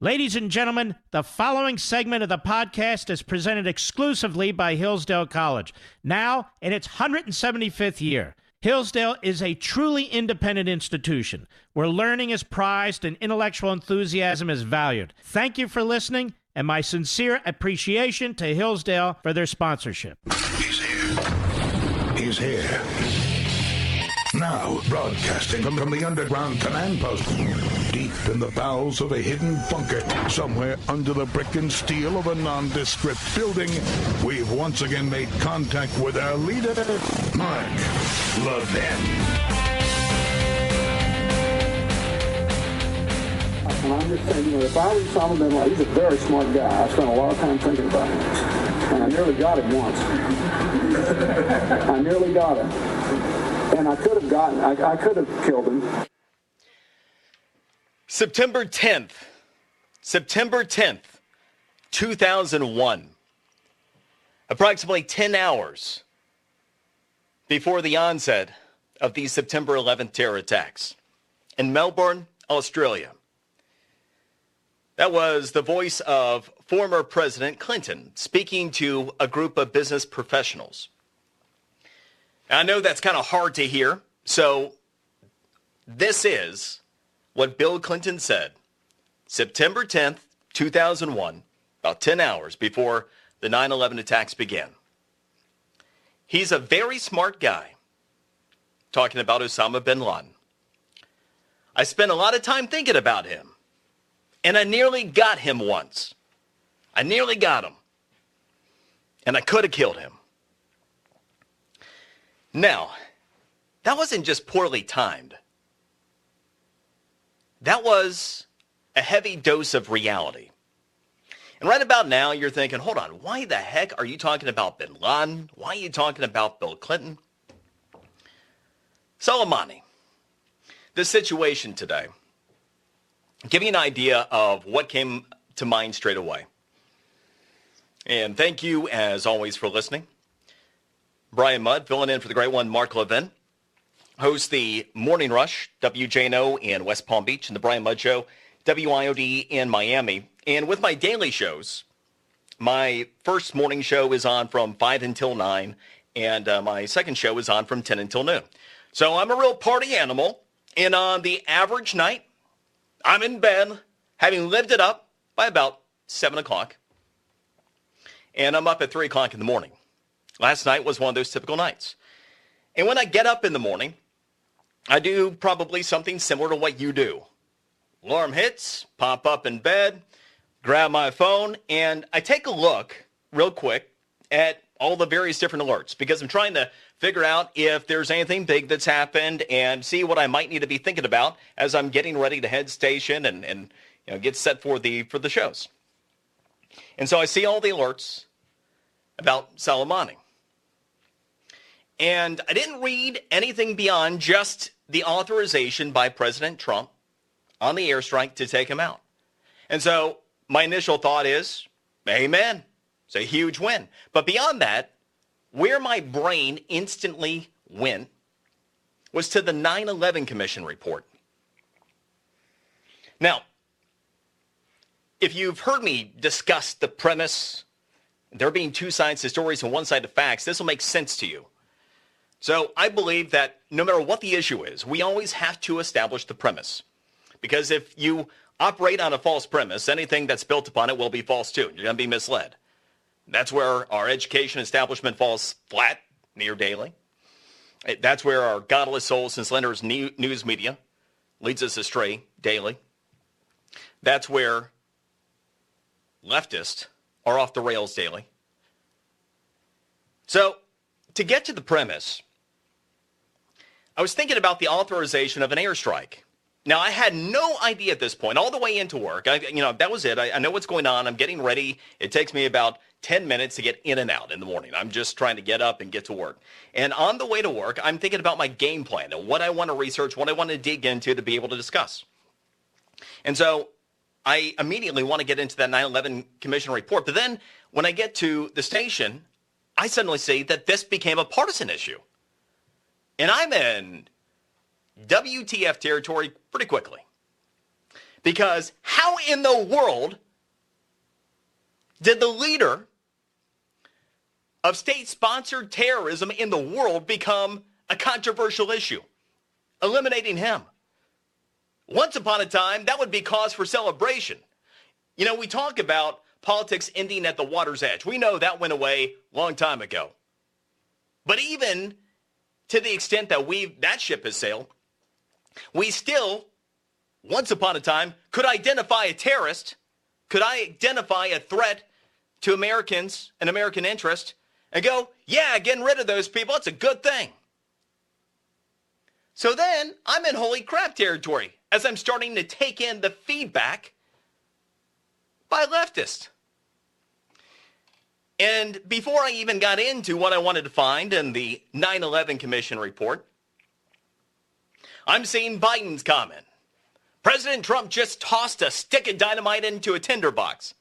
Ladies and gentlemen, the following segment of the podcast is presented exclusively by Hillsdale College, now in its 175th year. Hillsdale is a truly independent institution where learning is prized and intellectual enthusiasm is valued. Thank you for listening, and my sincere appreciation to Hillsdale for their sponsorship. He's here. He's here. Now, broadcasting from the underground command post, deep in the bowels of a hidden bunker, somewhere under the brick and steel of a nondescript building, we've once again made contact with our leader, Mark Levin. And I'm just saying, if I was Osama bin Laden, he's a very smart guy. I spent a lot of time thinking about him. And I nearly got him once. I nearly got him. And I could have killed him. September 10th, 2001. Approximately 10 hours before the onset of the September 11th terror attacks in Melbourne, Australia. That was the voice of former President Clinton speaking to a group of business professionals. I know that's kind of hard to hear, so this is what Bill Clinton said September 10th, 2001, about 10 hours before the 9/11 attacks began. He's a very smart guy, talking about Osama bin Laden. I spent a lot of time thinking about him, and I nearly got him once. I nearly got him, and I could have killed him. Now, that wasn't just poorly timed. That was a heavy dose of reality. And right about now, you're thinking, hold on, why the heck are you talking about bin Laden? Why are you talking about Bill Clinton? Soleimani, the situation today. Give you an idea of what came to mind straight away. And thank you, as always, for listening. Brian Mudd, filling in for the great one, Mark Levin, hosts the Morning Rush, WJNO in West Palm Beach, and the Brian Mudd Show, WIOD in Miami. And with my daily shows, my first morning show is on from 5 until 9, and my second show is on from 10 until noon. So I'm a real party animal, and on the average night, I'm in bed, having lived it up by about 7 o'clock, and I'm up at 3 o'clock in the morning. Last night was one of those typical nights. And when I get up in the morning, I do probably something similar to what you do. Alarm hits, pop up in bed, grab my phone, and I take a look real quick at all the various different alerts because I'm trying to figure out if there's anything big that's happened and see what I might need to be thinking about as I'm getting ready to head station and get set for the shows. And so I see all the alerts about Soleimani. And I didn't read anything beyond just the authorization by President Trump on the airstrike to take him out. And so my initial thought is, amen. It's a huge win. But beyond that, where my brain instantly went was to the 9/11 Commission report. Now, if you've heard me discuss the premise, there being two sides to stories and one side to facts, this will make sense to you. So I believe that no matter what the issue is, we always have to establish the premise. Because if you operate on a false premise, anything that's built upon it will be false too. You're going to be misled. That's where our education establishment falls flat near daily. That's where our godless souls and slanderous news media leads us astray daily. That's where leftists are off the rails daily. So to get to the premise, I was thinking about the authorization of an airstrike. Now, I had no idea at this point, all the way into work. That was it. I know what's going on. I'm getting ready. It takes me about 10 minutes to get in and out in the morning. I'm just trying to get up and get to work. And on the way to work, I'm thinking about my game plan and what I want to research, what I want to dig into to be able to discuss. And so I immediately want to get into that 9/11 Commission report. But then when I get to the station, I suddenly see that this became a partisan issue. And I'm in WTF territory pretty quickly. Because how in the world did the leader of state-sponsored terrorism in the world become a controversial issue? Eliminating him. Once upon a time, that would be cause for celebration. You know, we talk about politics ending at the water's edge. We know that went away a long time ago. But even to the extent that that ship has sailed, we still, once upon a time, could identify a terrorist, could identify a threat to Americans and American interest, and go, yeah, getting rid of those people, it's a good thing. So then I'm in holy crap territory as I'm starting to take in the feedback by leftists. And before I even got into what I wanted to find in the 9/11 Commission report, I'm seeing Biden's comment. President Trump just tossed a stick of dynamite into a tinderbox.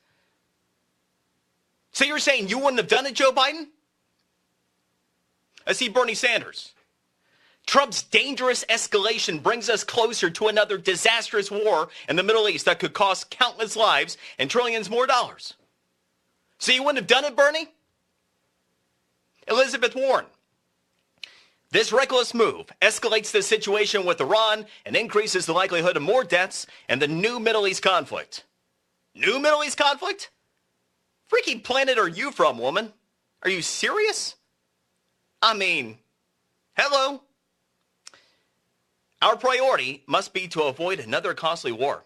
So you're saying you wouldn't have done it, Joe Biden? I see Bernie Sanders. Trump's dangerous escalation brings us closer to another disastrous war in the Middle East that could cost countless lives and trillions more dollars. So you wouldn't have done it, Bernie? Elizabeth Warren. This reckless move escalates the situation with Iran and increases the likelihood of more deaths and the new Middle East conflict. New Middle East conflict? Freaky planet are you from, woman? Are you serious? I mean, hello? Our priority must be to avoid another costly war.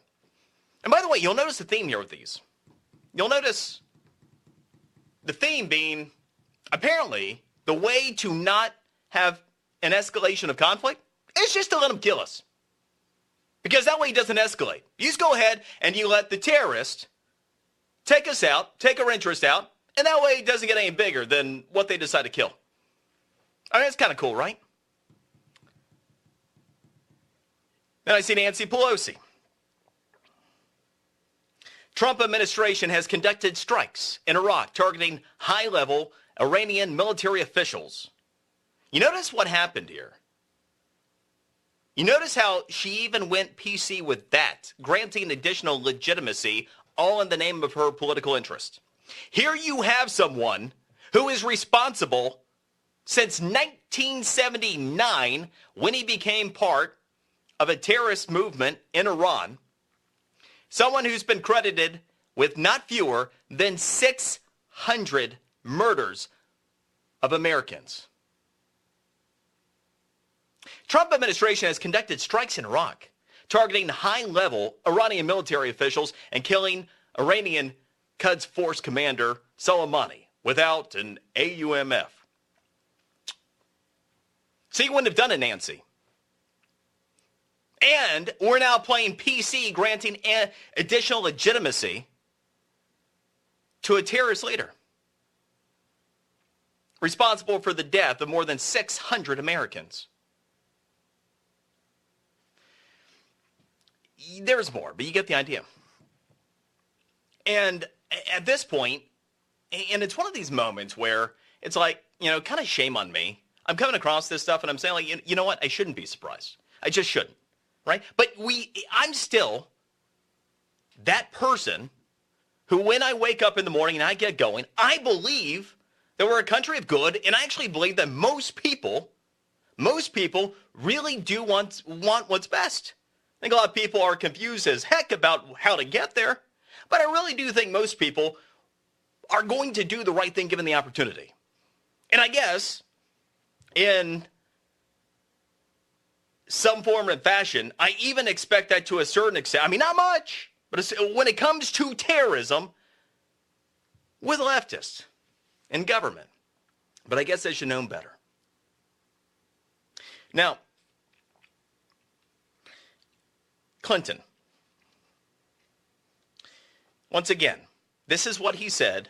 And by the way, you'll notice the theme here with these. You'll notice the theme being, apparently, the way to not have an escalation of conflict is just to let them kill us. Because that way it doesn't escalate. You just go ahead and you let the terrorist take us out, take our interest out, and that way it doesn't get any bigger than what they decide to kill. I mean, that's kind of cool, right? Then I see Nancy Pelosi. Trump administration has conducted strikes in Iraq targeting high-level Iranian military officials. You notice what happened here? You notice how she even went PC with that, granting additional legitimacy, all in the name of her political interest. Here you have someone who is responsible since 1979 when he became part of a terrorist movement in Iran, someone who's been credited with not fewer than 600 murders of Americans. Trump administration has conducted strikes in Iraq, targeting high-level Iranian military officials and killing Iranian Quds Force commander Soleimani without an AUMF. So you wouldn't have done it, Nancy. And we're now playing PC, granting additional legitimacy to a terrorist leader responsible for the death of more than 600 Americans. There's more, but you get the idea. And at this point, and it's one of these moments where it's like, you know, kind of shame on me. I'm coming across this stuff and I'm saying, like, you know what? I shouldn't be surprised. I just shouldn't. Right? But I'm still that person who, when I wake up in the morning and I get going, I believe that we're a country of good, and I actually believe that most people really do want what's best. I think a lot of people are confused as heck about how to get there, but I really do think most people are going to do the right thing given the opportunity. And I guess in some form and fashion, I even expect that to a certain extent. I mean, not much, but when it comes to terrorism with leftists in government. But I guess they should know better. Now, Clinton. Once again, this is what he said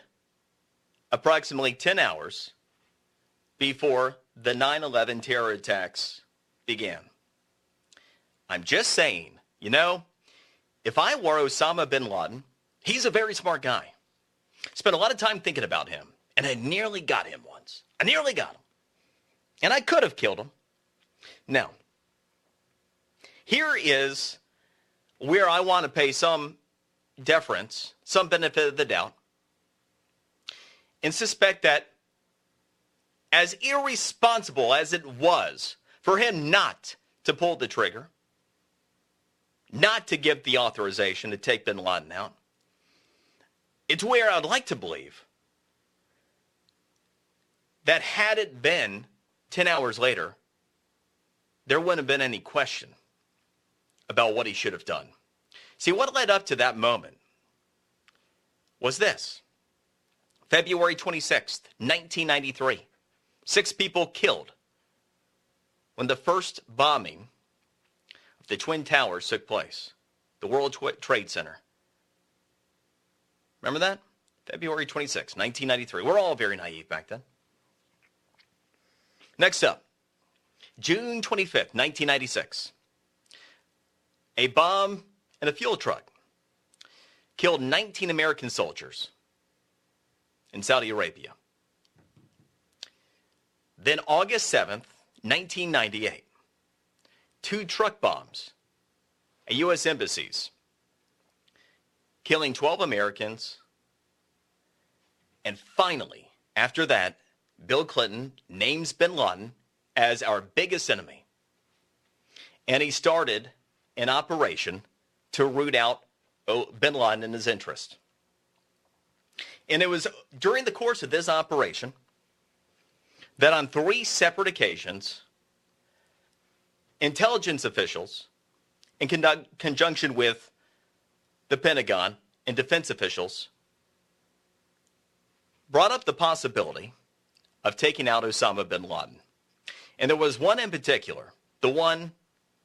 approximately 10 hours before the 9/11 terror attacks began. I'm just saying, you know, if I were Osama bin Laden, he's a very smart guy. Spent a lot of time thinking about him, and I nearly got him once. I nearly got him. And I could have killed him. Now, here is where I want to pay some deference, some benefit of the doubt, and suspect that as irresponsible as it was for him not to pull the trigger, not to give the authorization to take bin Laden out, it's where I'd like to believe that had it been 10 hours later, there wouldn't have been any question about what he should have done. See, what led up to that moment was this. February 26th, 1993. 6 people killed when the first bombing of the Twin Towers took place, the World Trade Center. Remember that? February 26th, 1993. We're all very naive back then. Next up, June 25th, 1996. A bomb in a fuel truck killed 19 American soldiers in Saudi Arabia. Then August 7th, 1998, 2 truck bombs at U.S. embassies, killing 12 Americans. And finally, after that, Bill Clinton names bin Laden as our biggest enemy. And he started an operation to root out bin Laden and his interest. And it was during the course of this operation that on 3 separate occasions, intelligence officials, in conjunction with the Pentagon and defense officials, brought up the possibility of taking out Osama bin Laden. And there was one in particular, the one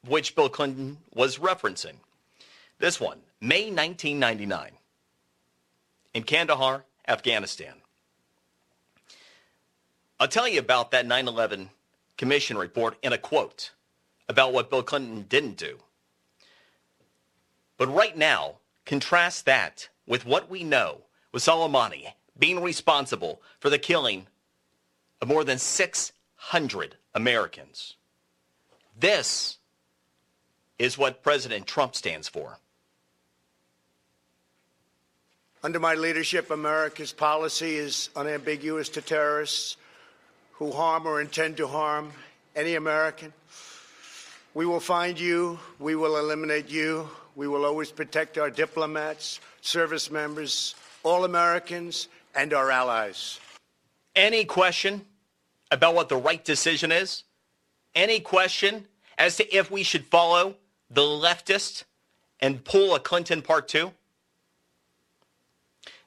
which Bill Clinton was referencing. This one, May 1999, in Kandahar, Afghanistan. I'll tell you about that 9/11 Commission report in a quote about what Bill Clinton didn't do. But right now, contrast that with what we know with Soleimani being responsible for the killing of more than 600 Americans. This is what President Trump stands for. Under my leadership, America's policy is unambiguous to terrorists who harm or intend to harm any American. We will find you. We will eliminate you. We will always protect our diplomats, service members, all Americans, and our allies. Any question about what the right decision is? Any question as to if we should follow the leftist and pull a Clinton Part 2?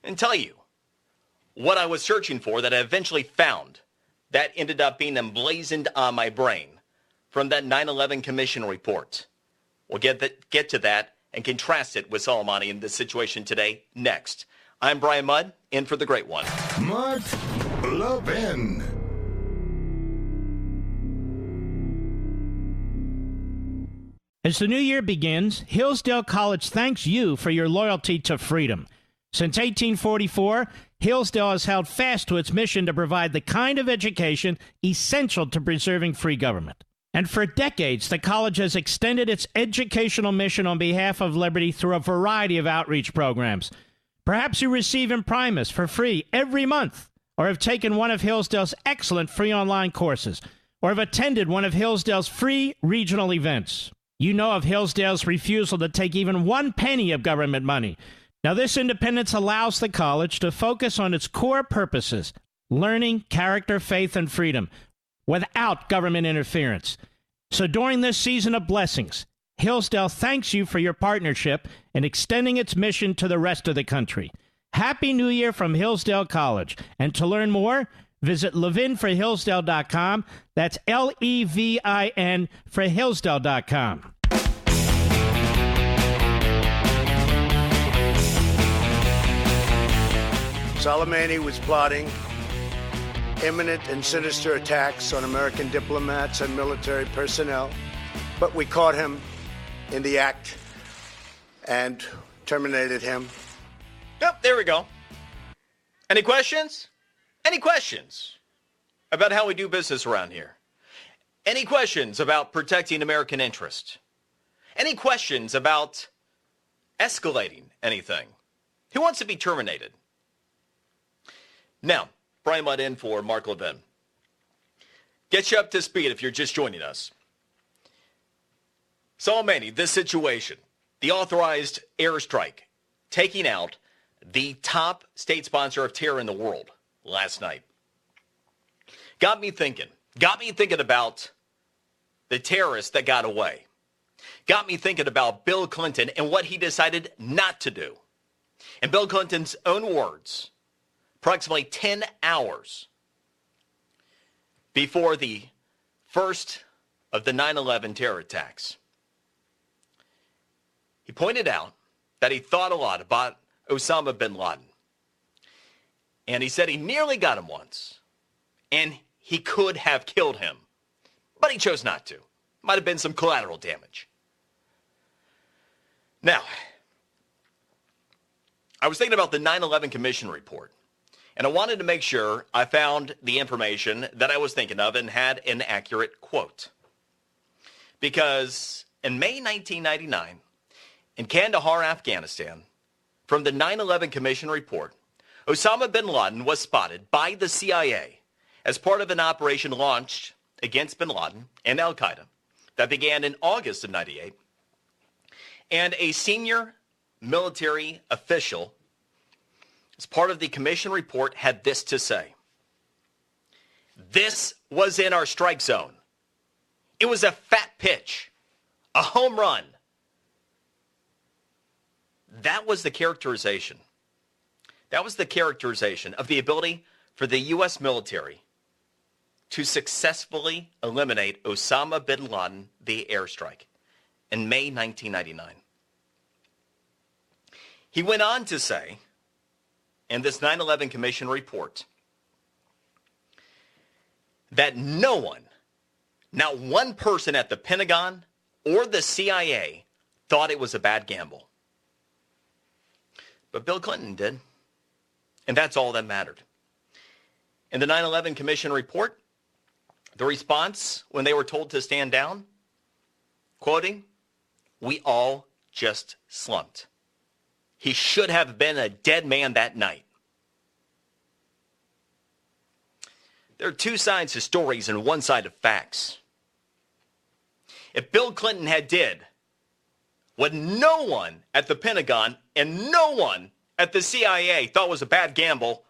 And tell you what I was searching for that I eventually found that ended up being emblazoned on my brain from that 9/11 Commission report. We'll get to that and contrast it with Soleimani in this situation today next. I'm Brian Mudd, in for the great one. Mark Levin. As the new year begins, Hillsdale College thanks you for your loyalty to freedom. Since 1844, Hillsdale has held fast to its mission to provide the kind of education essential to preserving free government. And for decades, the college has extended its educational mission on behalf of liberty through a variety of outreach programs. Perhaps you receive Imprimis for free every month, or have taken one of Hillsdale's excellent free online courses, or have attended one of Hillsdale's free regional events. You know of Hillsdale's refusal to take even 1 penny of government money. Now, this independence allows the college to focus on its core purposes, learning, character, faith, and freedom, without government interference. So during this season of blessings, Hillsdale thanks you for your partnership in extending its mission to the rest of the country. Happy New Year from Hillsdale College. And to learn more, visit levinforhillsdale.com. That's Levin for Hillsdale.com. Soleimani was plotting imminent and sinister attacks on American diplomats and military personnel, but we caught him in the act and terminated him. Yep, there we go. Any questions? Any questions about how we do business around here? Any questions about protecting American interest? Any questions about escalating anything. Who wants to be terminated? Now, Brian Mudd in for Mark Levin. Get you up to speed if you're just joining us. Soleimani, this situation, the authorized airstrike, taking out the top state sponsor of terror in the world last night. Got me thinking about the terrorists that got away. Got me thinking about Bill Clinton and what he decided not to do. In Bill Clinton's own words, approximately 10 hours before the first of the 9/11 terror attacks, he pointed out that he thought a lot about Osama bin Laden. And he said he nearly got him once, and he could have killed him, but he chose not to. Might have been some collateral damage. Now, I was thinking about the 9/11 Commission report, and I wanted to make sure I found the information that I was thinking of and had an accurate quote. Because in May 1999, in Kandahar, Afghanistan, from the 9/11 Commission report, Osama bin Laden was spotted by the CIA as part of an operation launched against bin Laden and al-Qaeda that began in August of 98. And a senior military official, as part of the commission report, had this to say. This was in our strike zone. It was a fat pitch, a home run. That was the characterization. That was the characterization of the ability for the U.S. military to successfully eliminate Osama bin Laden, the airstrike, in May 1999. He went on to say, in this 9/11 Commission report, that no one, not one person at the Pentagon or the CIA, thought it was a bad gamble. But Bill Clinton did, and that's all that mattered. In the 9/11 Commission report, the response when they were told to stand down, quoting, "We all just slumped. He should have been a dead man that night." There are two sides to stories and one side of facts. If Bill Clinton had did what no one at the Pentagon and no one at the CIA thought was a bad gamble,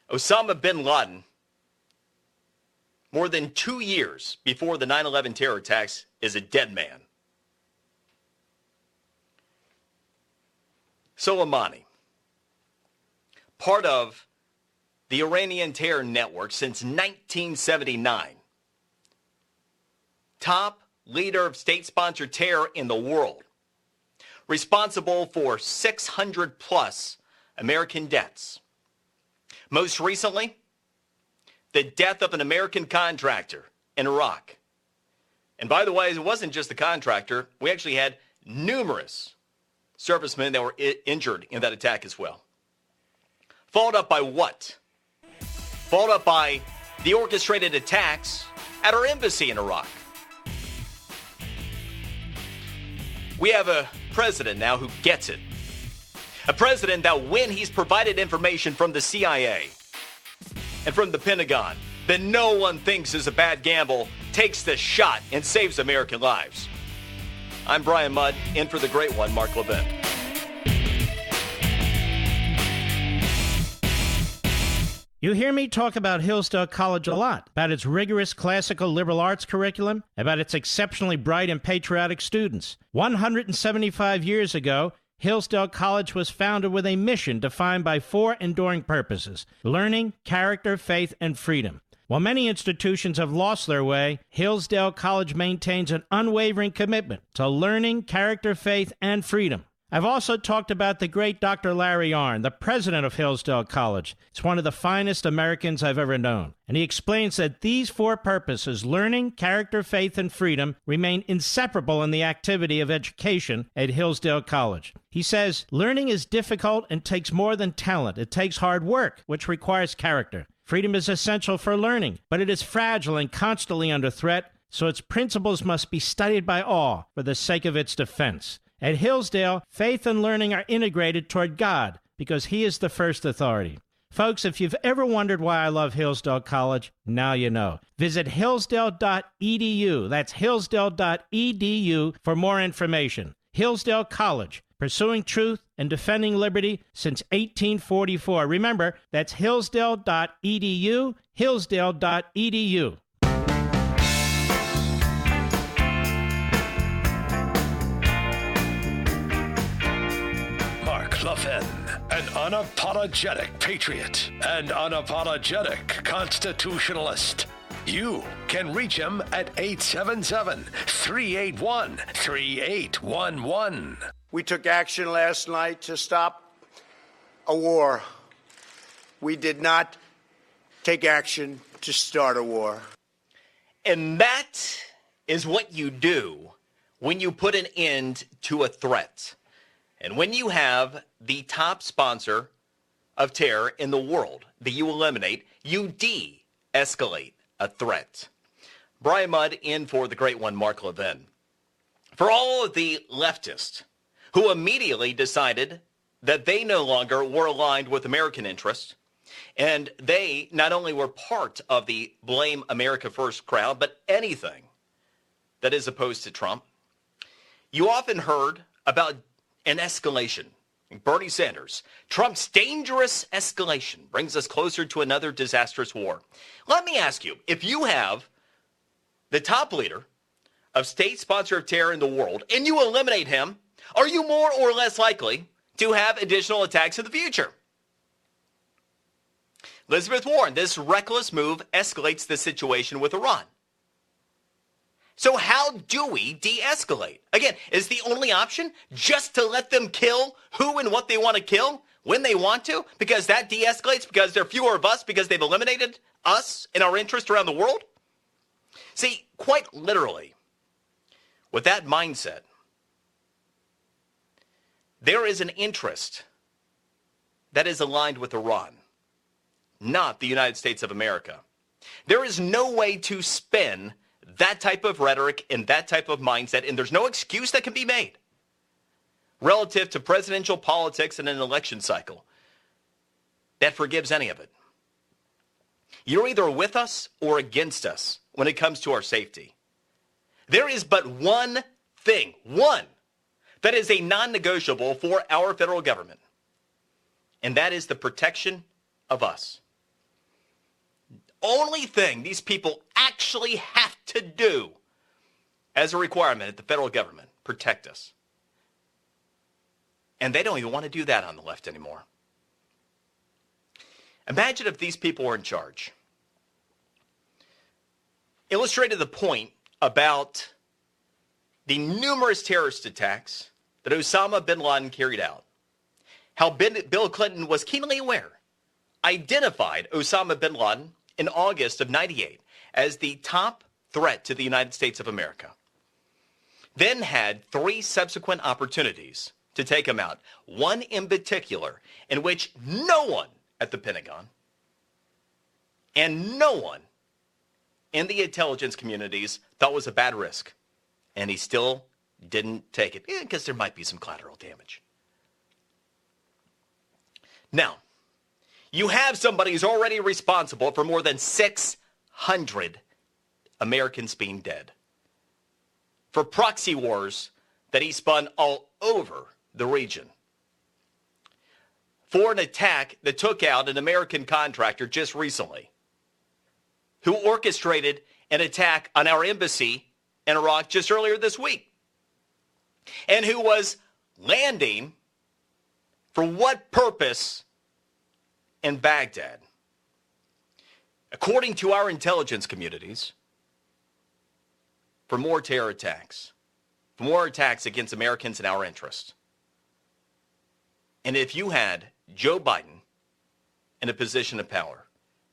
Osama bin Laden, more than 2 years before the 9/11 terror attacks, is a dead man. Soleimani, part of the Iranian terror network since 1979, top leader of state-sponsored terror in the world, responsible for 600 plus American deaths. Most recently, the death of an American contractor in Iraq. And by the way, it wasn't just the contractor. We actually had numerous servicemen that were injured in that attack as well. Followed up by what? Followed up by the orchestrated attacks at our embassy in Iraq. We have a president now who gets it. A president that when he's provided information from the CIA and from the Pentagon that no one thinks is a bad gamble, takes the shot and saves American lives. I'm Brian Mudd, in for the great one, Mark Levin. You hear me talk about Hillsdale College a lot, about its rigorous classical liberal arts curriculum, about its exceptionally bright and patriotic students. 175 years ago, Hillsdale College was founded with a mission defined by 4 enduring purposes: learning, character, faith, and freedom. While many institutions have lost their way, Hillsdale College maintains an unwavering commitment to learning, character, faith, and freedom. I've also talked about the great Dr. Larry Arnn, the president of Hillsdale College. He's one of the finest Americans I've ever known. And he explains that these 4 purposes, learning, character, faith, and freedom, remain inseparable in the activity of education at Hillsdale College. He says, learning is difficult and takes more than talent. It takes hard work, which requires character. Freedom is essential for learning, but it is fragile and constantly under threat, so its principles must be studied by all for the sake of its defense. At Hillsdale, faith and learning are integrated toward God because He is the first authority. Folks, if you've ever wondered why I love Hillsdale College, now you know. Visit hillsdale.edu. That's hillsdale.edu for more information. Hillsdale College, pursuing truth and defending liberty since 1844. Remember, that's hillsdale.edu, hillsdale.edu. Levin, an unapologetic patriot and unapologetic constitutionalist. You can reach him at 877-381-3811. We took action last night to stop a war. We did not take action to start a war. And that is what you do when you put an end to a threat. And when you have the top sponsor of terror in the world that you eliminate, you de-escalate a threat. Brian Mudd in for the great one, Mark Levin. For all of the leftists who immediately decided that they no longer were aligned with American interests, and they not only were part of the Blame America First crowd, but anything that is opposed to Trump, you often heard about an escalation. Bernie Sanders, Trump's dangerous escalation brings us closer to another disastrous war. Let me ask you, if you have the top leader of state sponsor of terror in the world and you eliminate him, are you more or less likely to have additional attacks in the future? Elizabeth Warren, this reckless move escalates the situation with Iran. So how do we de-escalate? Again, is the only option just to let them kill who and what they want to kill when they want to? Because that de-escalates because there are fewer of us because they've eliminated us and our interest around the world? See, quite literally, with that mindset, there is an interest that is aligned with Iran, not the United States of America. There is no way to spin that type of rhetoric and that type of mindset, and there's no excuse that can be made relative to presidential politics and an election cycle that forgives any of it. You're either with us or against us when it comes to our safety. There is but one thing, that is a non-negotiable for our federal government, and that is the protection of us. Only thing these people actually have to do as a requirement at the federal government, protect us. And they don't even want to do that on the left anymore. Imagine if these people were in charge. Illustrated the point about the numerous terrorist attacks that Osama bin Laden carried out. How Bill Clinton was keenly aware, identified Osama bin Laden in August of '98 as the top threat to the United States of America. Then had 3 subsequent opportunities to take him out. One in particular in which no one at the Pentagon and no one in the intelligence communities thought was a bad risk. And he still didn't take it because there might be some collateral damage. Now, you have somebody who's already responsible for more than 600 Americans being dead. For proxy wars that he spun all over the region. For an attack that took out an American contractor just recently, who orchestrated an attack on our embassy in Iraq just earlier this week, and who was landing for what purpose in Baghdad. According to our intelligence communities, for more terror attacks, for more attacks against Americans in our interest. And if you had Joe Biden in a position of power,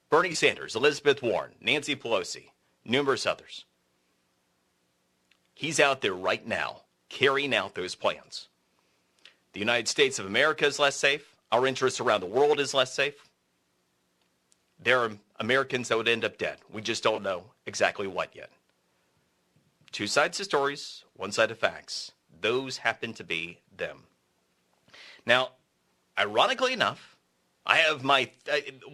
Bernie Sanders, Elizabeth Warren, Nancy Pelosi, numerous others, he's out there right now carrying out those plans. The United States of America is less safe. Our interests around the world is less safe. There are Americans that would end up dead. We just don't know exactly what yet. Two sides of stories, one side of facts. those happen to be them. Now, ironically enough, I have my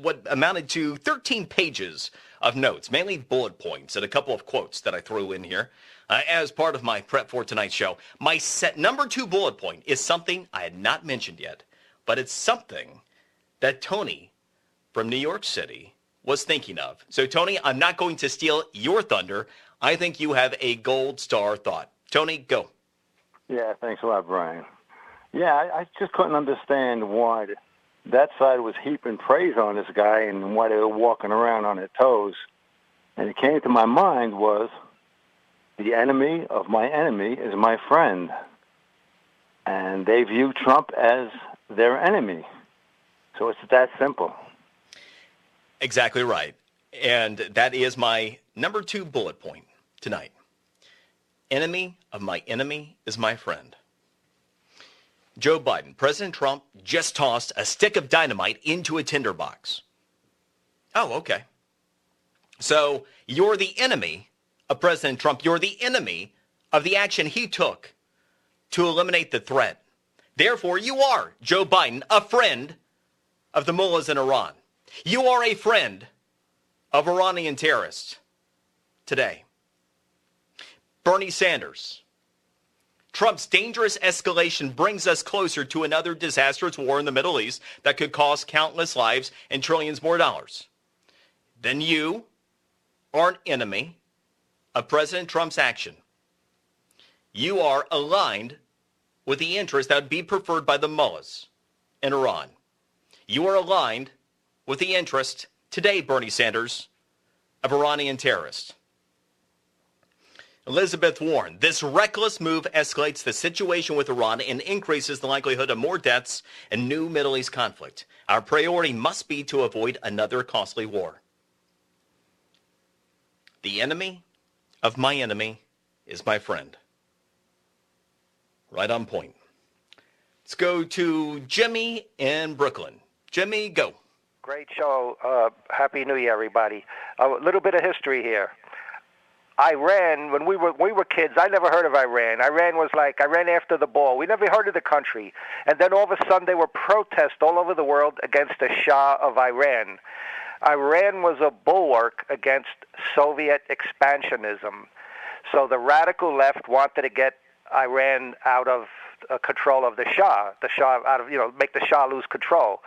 what amounted to 13 pages of notes, mainly bullet points and a couple of quotes that I threw in here as part of my prep for tonight's show. My number 2 bullet point is something I had not mentioned yet, but it's something that Tony from New York City was thinking of. So, Tony, I'm not going to steal your thunder. I think you have a gold star thought. Tony, go. Yeah, thanks a lot, Brian. Yeah, I just couldn't understand why that side was heaping praise on this guy and why they were walking around on their toes. And it came to my mind was, the enemy of my enemy is my friend. And they view Trump as their enemy. So it's that simple. Exactly right. And that is my number 2 bullet point tonight. Enemy of my enemy is my friend. Joe Biden, President Trump just tossed a stick of dynamite into a tinderbox. Oh, okay. So you're the enemy of President Trump. You're the enemy of the action he took to eliminate the threat. Therefore, you are, Joe Biden, a friend of the mullahs in Iran. You are a friend of Iranian terrorists today. Bernie Sanders. Trump's dangerous escalation brings us closer to another disastrous war in the Middle East that could cost countless lives and trillions more dollars. Then you are an enemy of President Trump's action. You are aligned with the interests that would be preferred by the mullahs in Iran. You are aligned with the interest today, Bernie Sanders, of Iranian terrorists. Elizabeth Warren, this reckless move escalates the situation with Iran and increases the likelihood of more deaths and new Middle East conflict. Our priority must be to avoid another costly war. The enemy of my enemy is my friend. Right on point. Let's go to Jimmy in Brooklyn. Jimmy, go. Great show. Happy New Year, everybody. A little bit of history here. Iran, when we were kids, I never heard of Iran. Iran was like, I ran after the ball. We never heard of the country. And then all of a sudden there were protests all over the world against the Shah of Iran. Iran was a bulwark against Soviet expansionism. So the radical left wanted to get Iran out of control of the Shah out of, make the Shah lose control.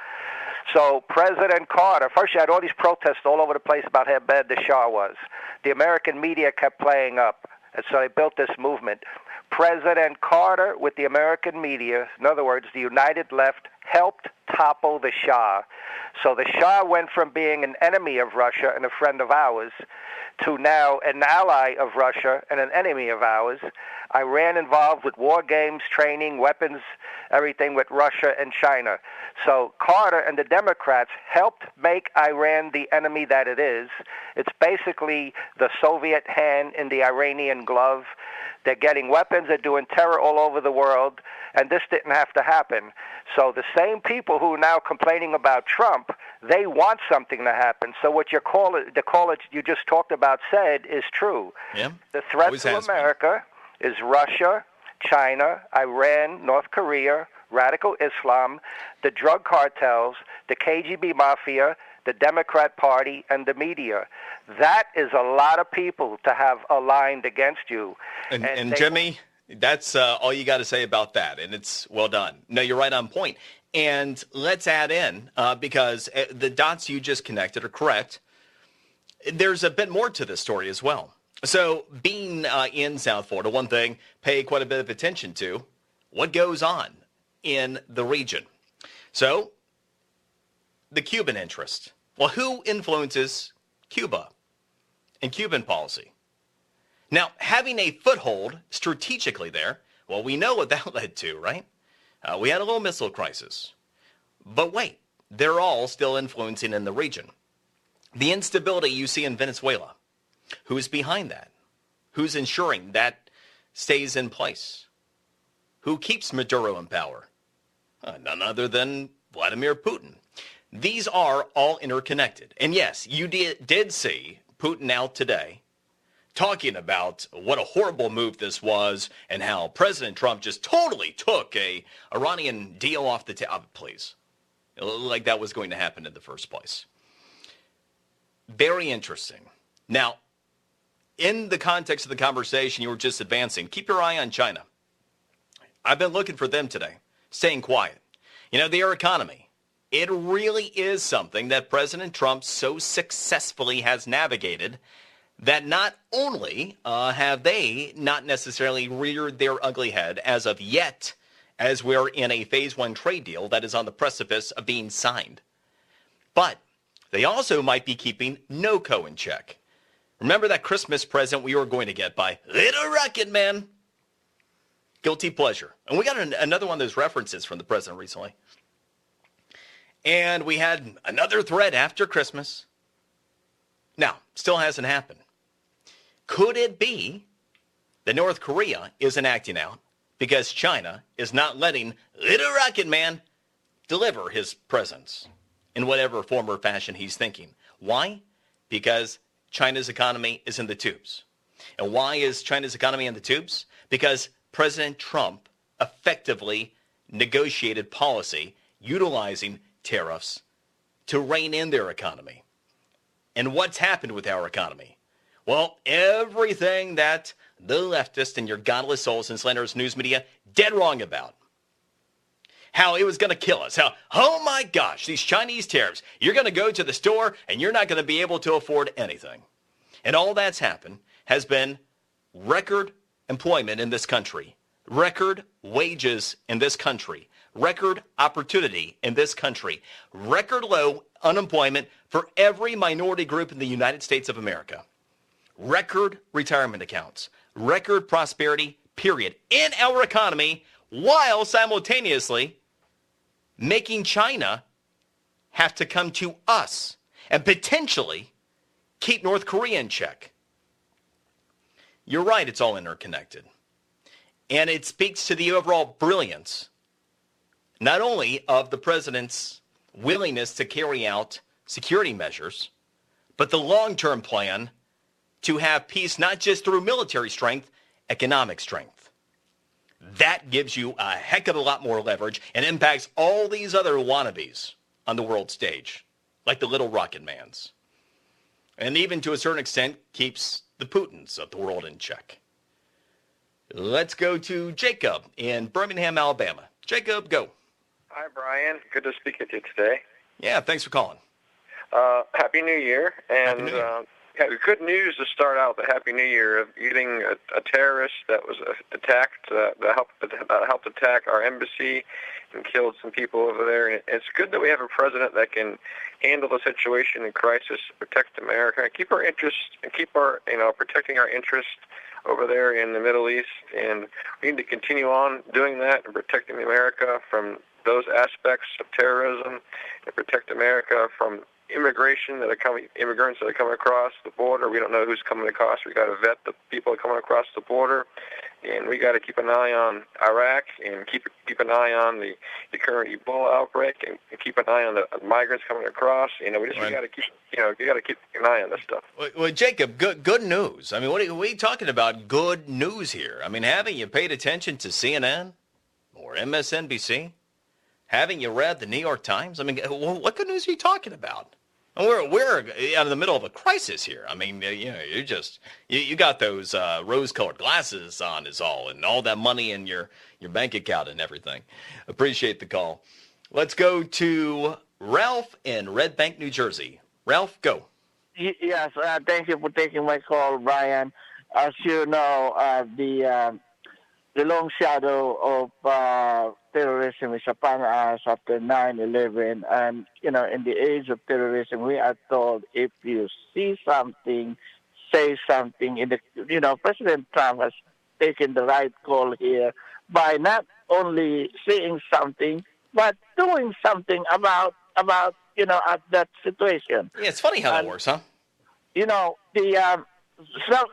So President Carter, first you had all these protests all over the place about how bad the Shah was. The American media kept playing up, and so they built this movement. President Carter, with the American media, in other words, the United Left, helped topple the Shah. So the Shah went from being an enemy of Russia and a friend of ours to now an ally of Russia and an enemy of ours. Iran involved with war games, training, weapons, everything with Russia and China. So Carter and the Democrats helped make Iran the enemy that it is. It's basically the Soviet hand in the Iranian glove. They're getting weapons, they're doing terror all over the world, and this didn't have to happen. So the same people who are now complaining about Trump, they want something to happen. So what the caller you just talked about said is true. Yeah. The threat to America is Russia, China, Iran, North Korea, radical Islam, the drug cartels, the KGB mafia, the Democrat Party, and the media. That is a lot of people to have aligned against you. And Jimmy, that's all you got to say about that, and it's well done. No, you're right on point. And let's add in, because the dots you just connected are correct, there's a bit more to this story as well. So being in South Florida, one thing, pay quite a bit of attention to what goes on in the region. So the Cuban interest. Well, who influences Cuba and Cuban policy? Now, having a foothold strategically there, well, we know what that led to, right? We had a little missile crisis. But wait, they're all still influencing in the region. The instability you see in Venezuela, who's behind that? Who's ensuring that stays in place? Who keeps Maduro in power? None other than Vladimir Putin. These are all interconnected. And yes, you did see Putin out today talking about what a horrible move this was and how President Trump just totally took a Iranian deal off the table. Please. Like that was going to happen in the first place. Very interesting. Now, in the context of the conversation you were just advancing, keep your eye on China. I've been looking for them today, staying quiet. You know, their economy, it really is something that President Trump so successfully has navigated that not only have they not necessarily reared their ugly head as of yet, as we're in a phase 1 trade deal that is on the precipice of being signed, but they also might be keeping NOCO in check. Remember that Christmas present we were going to get by Little Rocket Man? Guilty pleasure. And we got another one of those references from the president recently. And we had another threat after Christmas. Now, still hasn't happened. Could it be that North Korea isn't acting out because China is not letting Little Rocket Man deliver his presents in whatever form or fashion he's thinking? Why? Because China's economy is in the tubes. And why is China's economy in the tubes? Because President Trump effectively negotiated policy utilizing tariffs to rein in their economy. And what's happened with our economy? Well, everything that the leftists and your godless souls and slanderous news media dead wrong about. How it was going to kill us. How, oh my gosh, these Chinese tariffs. You're going to go to the store and you're not going to be able to afford anything. And all that's happened has been record employment in this country, record wages in this country, record opportunity in this country, record low unemployment for every minority group in the United States of America, record retirement accounts, record prosperity, period, in our economy, while simultaneously making China have to come to us and potentially keep North Korea in check. You're right, it's all interconnected. And it speaks to the overall brilliance, not only of the president's willingness to carry out security measures, but the long-term plan to have peace not just through military strength, economic strength. That gives you a heck of a lot more leverage and impacts all these other wannabes on the world stage, like the Little Rocket Mans. And even to a certain extent keeps the Putins of the world in check. Let's go to Jacob in Birmingham, Alabama. Jacob, go. Hi, Brian. Good to speak with you today. Yeah, thanks for calling. Happy New Year. And Happy New Year. Good news to start out the Happy New Year of getting a terrorist that was attacked, that helped attack our embassy and killed some people over there. And it's good that we have a president that can handle the situation in crisis, protect America, and keep our interests, and keep our, protecting our interests over there in the Middle East. And we need to continue on doing that and protecting America from those aspects of terrorism and protect America from immigrants that are coming across the border. We don't know who's coming across. We got to vet the people that are coming across the border, and we got to keep an eye on Iraq and keep an eye on the current Ebola outbreak and keep an eye on the migrants coming across. We got to keep an eye on this stuff. Well, Jacob, good news. I mean, what are you talking about? Good news here. I mean, haven't you paid attention to CNN or MSNBC? Haven't you read the New York Times? I mean, what good news are you talking about? We're out of the middle of a crisis here. I mean, you got those rose-colored glasses on is all, and all that money in your bank account and everything. Appreciate the call. Let's go to Ralph in Red Bank, New Jersey. Ralph, go. Yes, thank you for taking my call, Brian. As you know, the long shadow of terrorism is upon us after 9/11. And, in the age of terrorism, we are told if you see something, say something. President Trump has taken the right call here by not only saying something, but doing something about at that situation. Yeah, it's funny how that works, huh?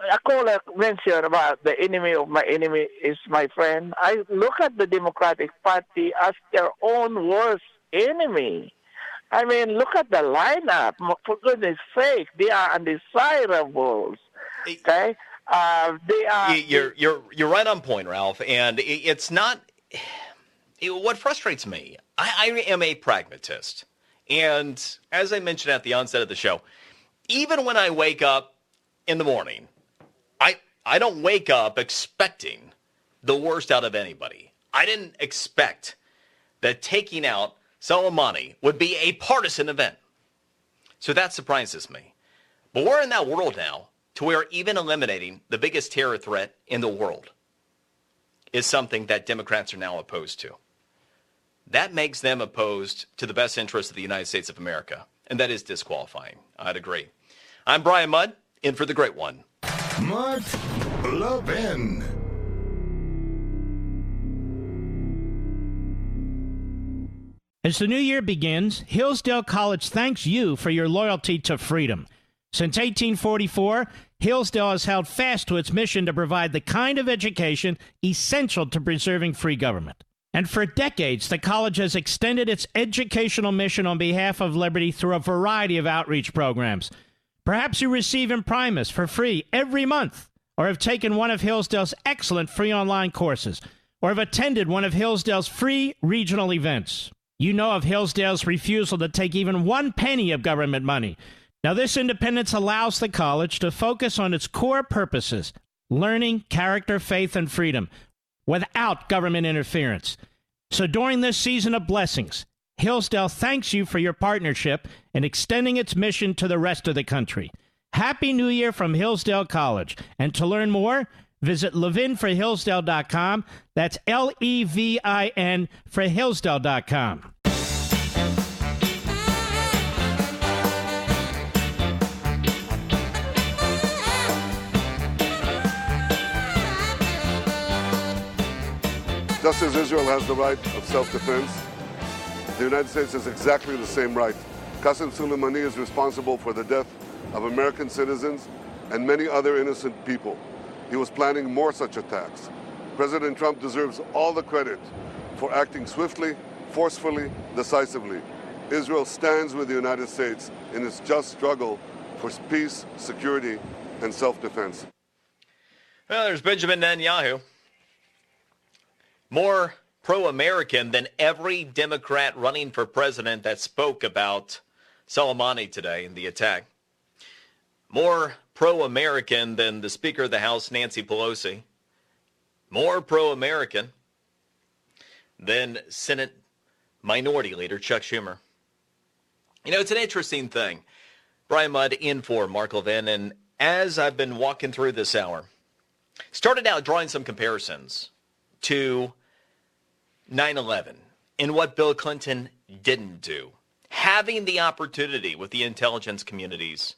A caller mentioned about the enemy of my enemy is my friend. I look at the Democratic Party as their own worst enemy. I mean, look at the lineup. For goodness sake, they are undesirables. Okay? You're right on point, Ralph. And it's not what frustrates me. I am a pragmatist, and as I mentioned at the onset of the show, even when I wake up in the morning, I don't wake up expecting the worst out of anybody. I didn't expect that taking out Soleimani would be a partisan event. So that surprises me. But we're in that world now to where even eliminating the biggest terror threat in the world is something that Democrats are now opposed to. That makes them opposed to the best interests of the United States of America, and that is disqualifying. I'd agree. I'm Brian Mudd, in for the great one. Mark Levin. As the new year begins, Hillsdale College thanks you for your loyalty to freedom. Since 1844, Hillsdale has held fast to its mission to provide the kind of education essential to preserving free government. And for decades, the college has extended its educational mission on behalf of liberty through a variety of outreach programs. Perhaps you receive Imprimis for free every month, or have taken one of Hillsdale's excellent free online courses, or have attended one of Hillsdale's free regional events. You know of Hillsdale's refusal to take even 1 penny of government money. Now, this independence allows the college to focus on its core purposes, learning, character, faith, and freedom, without government interference. So during this season of blessings, Hillsdale thanks you for your partnership in extending its mission to the rest of the country. Happy New Year from Hillsdale College. And to learn more, visit levinforhillsdale.com. That's Levin for Hillsdale.com. Just as Israel has the right of self-defense, the United States has exactly the same right. Qasem Soleimani is responsible for the death of American citizens and many other innocent people. He was planning more such attacks. President Trump deserves all the credit for acting swiftly, forcefully, decisively. Israel stands with the United States in its just struggle for peace, security, and self-defense. Well, there's Benjamin Netanyahu. More pro-American than every Democrat running for president that spoke about Soleimani today in the attack. More pro-American than the Speaker of the House, Nancy Pelosi. More pro-American than Senate Minority Leader Chuck Schumer. You know, it's an interesting thing. Brian Mudd in for Mark Levin, and as I've been walking through this hour, started out drawing some comparisons to 9/11 and what Bill Clinton didn't do. Having the opportunity with the intelligence communities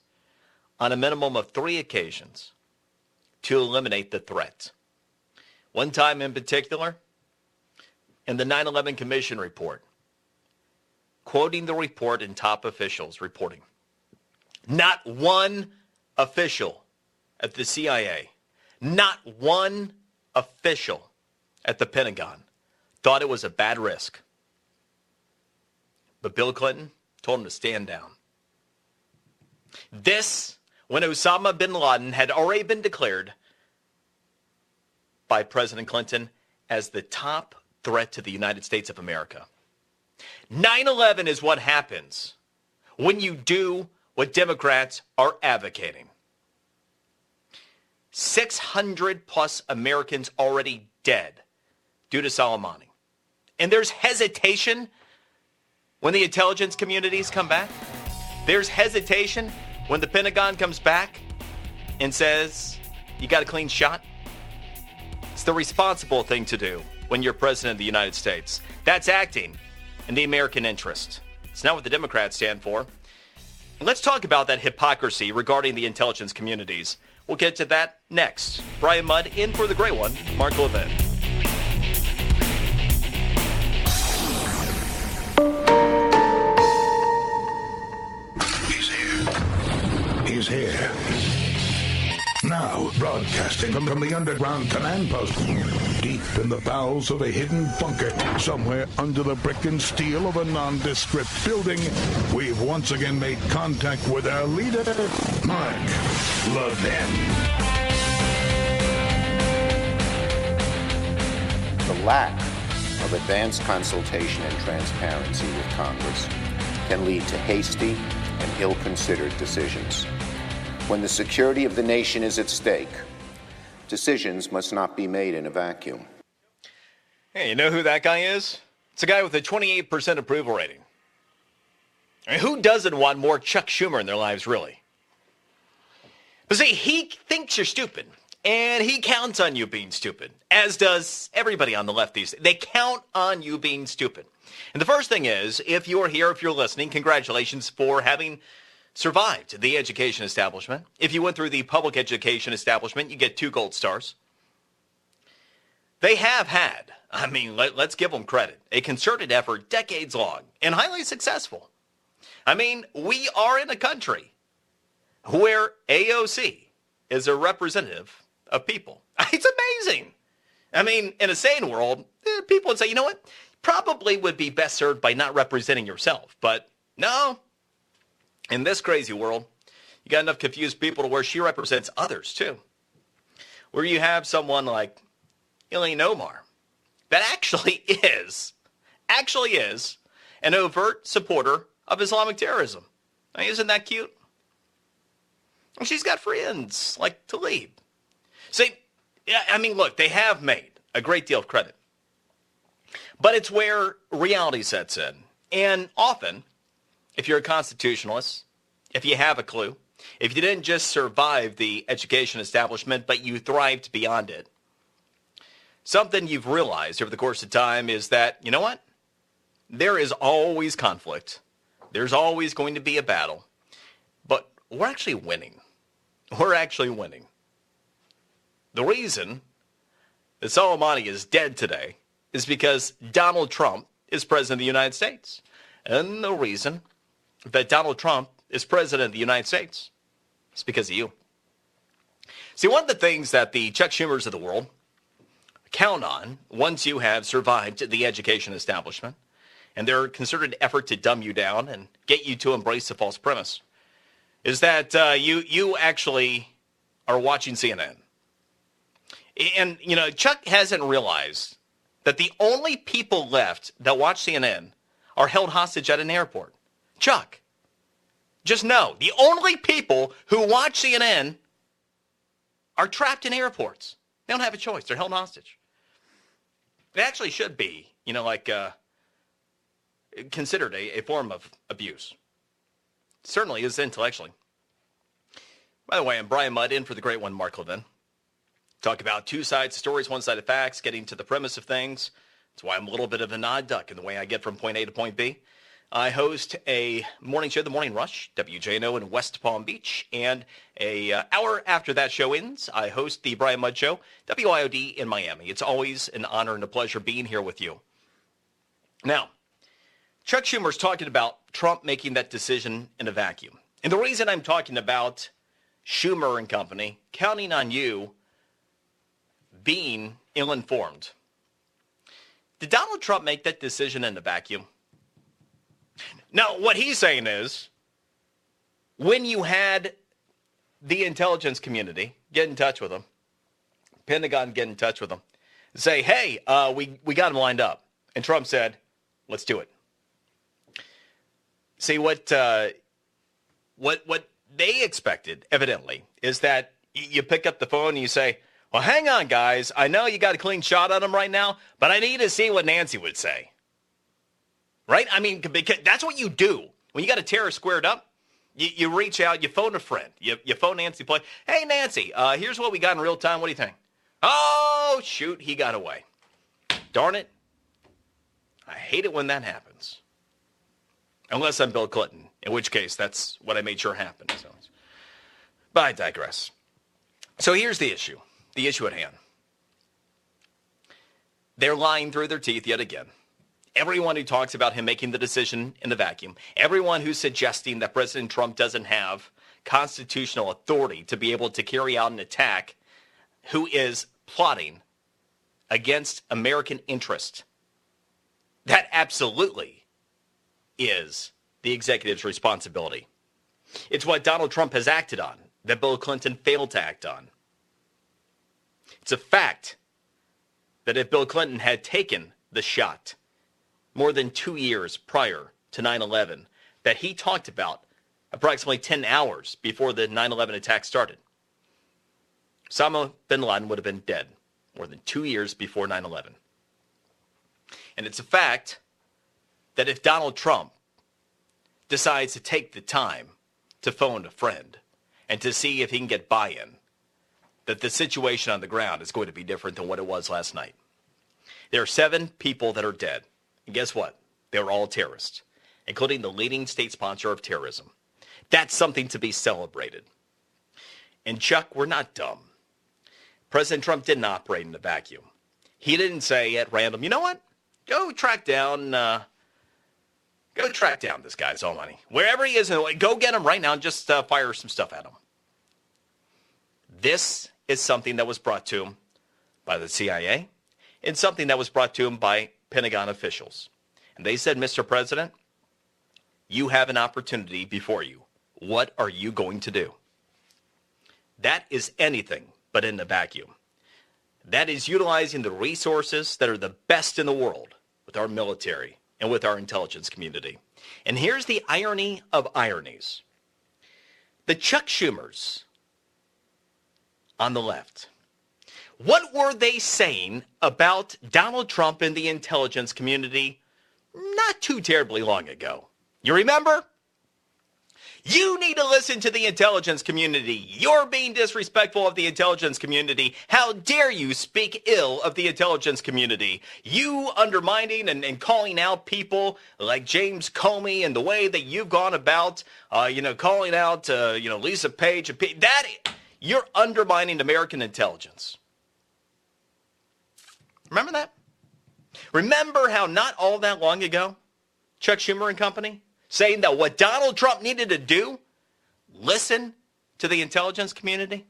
on a minimum of 3 occasions to eliminate the threat. One time in particular, in the 9/11 Commission report, quoting the report and top officials reporting, not one official at the CIA, not one official at the Pentagon thought it was a bad risk. But Bill Clinton told him to stand down. This, when Osama bin Laden had already been declared by President Clinton as the top threat to the United States of America. 9/11 is what happens when you do what Democrats are advocating. 600 plus Americans already dead due to Soleimani. And there's hesitation when the intelligence communities come back. There's hesitation when the Pentagon comes back and says, you got a clean shot. It's the responsible thing to do when you're president of the United States. That's acting in the American interest. It's not what the Democrats stand for. And let's talk about that hypocrisy regarding the intelligence communities. We'll get to that next. Brian Mudd in for the great one, Mark Levin. He's here. Now, broadcasting from the underground command post, deep in the bowels of a hidden bunker, somewhere under the brick and steel of a nondescript building, we've once again made contact with our leader, Mark Levin. lack of advanced consultation and transparency with Congress can lead to hasty and ill-considered decisions. When the security of the nation is at stake, decisions must not be made in a vacuum. Hey, you know who that guy is? It's a guy with a 28% approval rating. I mean, who doesn't want more Chuck Schumer in their lives, really? But see, he thinks you're stupid, and he counts on you being stupid, as does everybody on the left these days. They count on you being stupid. And the first thing is, if you're here, if you're listening, congratulations for having survived the education establishment. If you went through the public education establishment, you get 2 gold stars. They have had, I mean, let's give them credit, a concerted effort, decades long, and highly successful. I mean, we are in a country where AOC is a representative of people. It's amazing. I mean, in a sane world, people would say, you know what, probably would be best served by not representing yourself. But no, in this crazy world, you got enough confused people to where she represents others too. Where you have someone like Ilhan Omar that actually is an overt supporter of Islamic terrorism. I mean, isn't that cute? And she's got friends like Tlaib. See, I mean, look, they have made a great deal of credit. But it's where reality sets in. And often, if you're a constitutionalist, if you have a clue, if you didn't just survive the education establishment, but you thrived beyond it, something you've realized over the course of time is that, you know what? There is always conflict. There's always going to be a battle. But we're actually winning. We're actually winning. The reason that Soleimani is dead today is because Donald Trump is president of the United States. And the reason that Donald Trump is president of the United States is because of you. See, one of the things that the Chuck Schumers of the world count on once you have survived the education establishment and their concerted effort to dumb you down and get you to embrace the false premise is that you actually are watching CNN. And, you know, Chuck hasn't realized that the only people left that watch CNN are held hostage at an airport. Chuck, just know, the only people who watch CNN are trapped in airports. They don't have a choice. They're held hostage. It actually should be, you know, like considered a form of abuse. It certainly is intellectually. By the way, I'm Brian Mudd, in for the great one, Mark Levin. Talk about 2 sides of stories, 1 side of facts, getting to the premise of things. That's why I'm a little bit of an odd duck in the way I get from point A to point B. I host a morning show, The Morning Rush, WJNO in West Palm Beach. And an hour after that show ends, I host the Brian Mudd Show, WIOD in Miami. It's always an honor and a pleasure being here with you. Now, Chuck Schumer's talking about Trump making that decision in a vacuum. And the reason I'm talking about Schumer and company counting on you being ill-informed. Did Donald Trump make that decision in a vacuum? No, what he's saying is, when you had the intelligence community get in touch with him, Pentagon get in touch with him, say, hey, we got him lined up. And Trump said, let's do it. See, what they expected, evidently, is that you pick up the phone and you say, well, hang on, guys. I know you got a clean shot on him right now, but I need to see what Nancy would say. Right? I mean, because that's what you do. When you got a terrorist squared up, you reach out, you phone a friend. You phone Nancy Pelosi. Hey, Nancy, here's what we got in real time. What do you think? Oh, shoot, he got away. Darn it. I hate it when that happens. Unless I'm Bill Clinton, in which case that's what I made sure happened. So, but I digress. So here's the issue at hand. They're lying through their teeth yet again. Everyone who talks about him making the decision in a vacuum, everyone who's suggesting that President Trump doesn't have constitutional authority to be able to carry out an attack, who is plotting against American interest, that absolutely is the executive's responsibility. It's what Donald Trump has acted on that Bill Clinton failed to act on. It's a fact that if Bill Clinton had taken the shot more than 2 years prior to 9/11 that he talked about approximately 10 hours before the 9/11 attack started, Osama bin Laden would have been dead more than 2 years before 9/11. And it's a fact that if Donald Trump decides to take the time to phone a friend and to see if he can get buy-in, that the situation on the ground is going to be different than what it was last night. There are 7 people that are dead. And guess what? They're all terrorists, including the leading state sponsor of terrorism. That's something to be celebrated. And Chuck, we're not dumb. President Trump didn't operate in a vacuum. He didn't say at random, you know what? Go track down this guy's all money. Wherever he is, go get him right now and just fire some stuff at him. This is something that was brought to him by the CIA and something that was brought to him by Pentagon officials. And they said, Mr. President, you have an opportunity before you. What are you going to do? That is anything but in a vacuum. That is utilizing the resources that are the best in the world with our military and with our intelligence community. And here's the irony of ironies. The Chuck Schumers on the left, what were they saying about Donald Trump and the intelligence community not too terribly long ago? You remember? You need to listen to the intelligence community. You're being disrespectful of the intelligence community. How dare you speak ill of the intelligence community? You undermining and calling out people like James Comey and the way that you've gone about, calling out, Lisa Page. You're undermining American intelligence. Remember that? Remember how not all that long ago, Chuck Schumer and company, saying that what Donald Trump needed to do, listen to the intelligence community?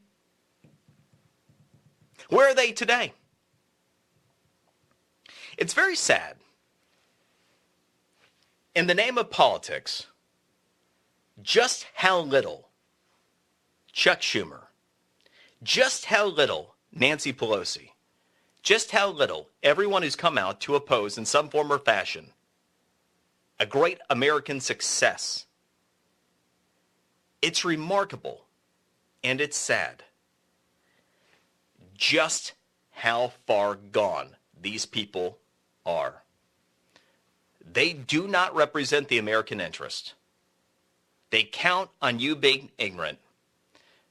Where are they today? It's very sad. In the name of politics, just how little Chuck Schumer, just how little Nancy Pelosi, just how little everyone who's come out to oppose in some form or fashion a great American success. It's remarkable and it's sad just how far gone these people are. They do not represent the American interest. They count on you being ignorant.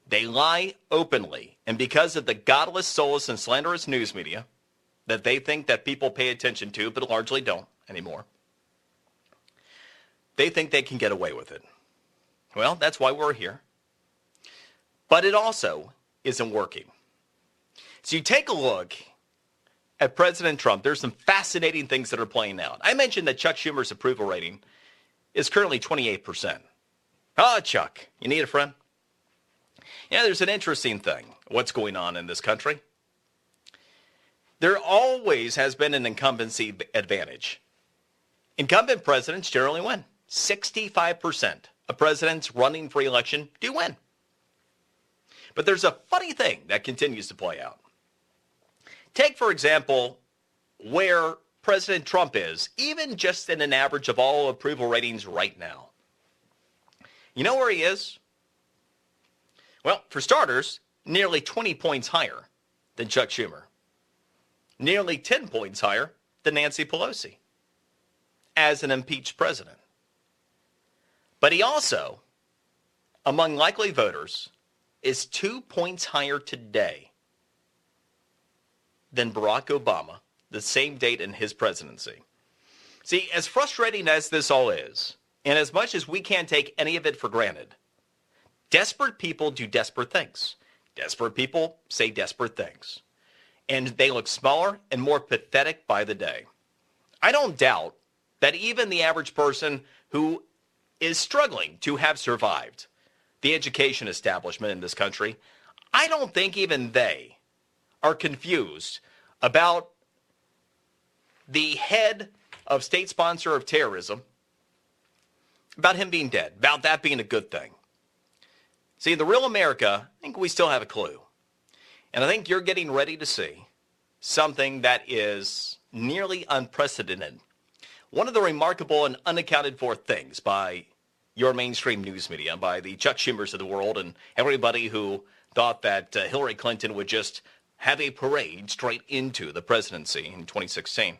They lie openly, and because of the godless, soulless, and slanderous news media that they think that people pay attention to, but largely don't anymore, they think they can get away with it. Well, that's why we're here. But it also isn't working. So you take a look at President Trump. There's some fascinating things that are playing out. I mentioned that Chuck Schumer's approval rating is currently 28%. Oh, Chuck, you need a friend? Yeah, there's an interesting thing. What's going on in this country? There always has been an incumbency advantage. Incumbent presidents generally win. 65% of presidents running for election do win. But there's a funny thing that continues to play out. Take, for example, where President Trump is, even just in an average of all approval ratings right now. You know where he is? Well, for starters, nearly 20 points higher than Chuck Schumer. Nearly 10 points higher than Nancy Pelosi as an impeached president. But he also, among likely voters, is 2 points higher today than Barack Obama, the same date in his presidency. See, as frustrating as this all is, and as much as we can't take any of it for granted, desperate people do desperate things. Desperate people say desperate things. And they look smaller and more pathetic by the day. I don't doubt that even the average person who is struggling to have survived the education establishment in this country, I don't think even they are confused about the head of state sponsor of terrorism, about him being dead, about that being a good thing. See, in the real America, I think we still have a clue. And I think you're getting ready to see something that is nearly unprecedented. One of the remarkable and unaccounted for things by your mainstream news media, by the Chuck Schumers of the world and everybody who thought that Hillary Clinton would just have a parade straight into the presidency in 2016.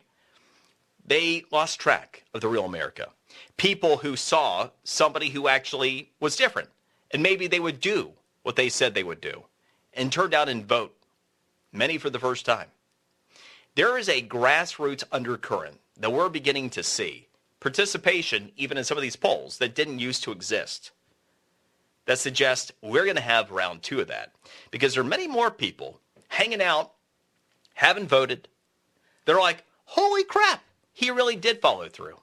They lost track of the real America. People who saw somebody who actually was different, and maybe they would do what they said they would do, and turned out and vote, many for the first time. There is a grassroots undercurrent that we're beginning to see, participation even in some of these polls that didn't used to exist, that suggests we're going to have round 2 of that, because there are many more people hanging out, haven't voted. They're like, holy crap, he really did follow through.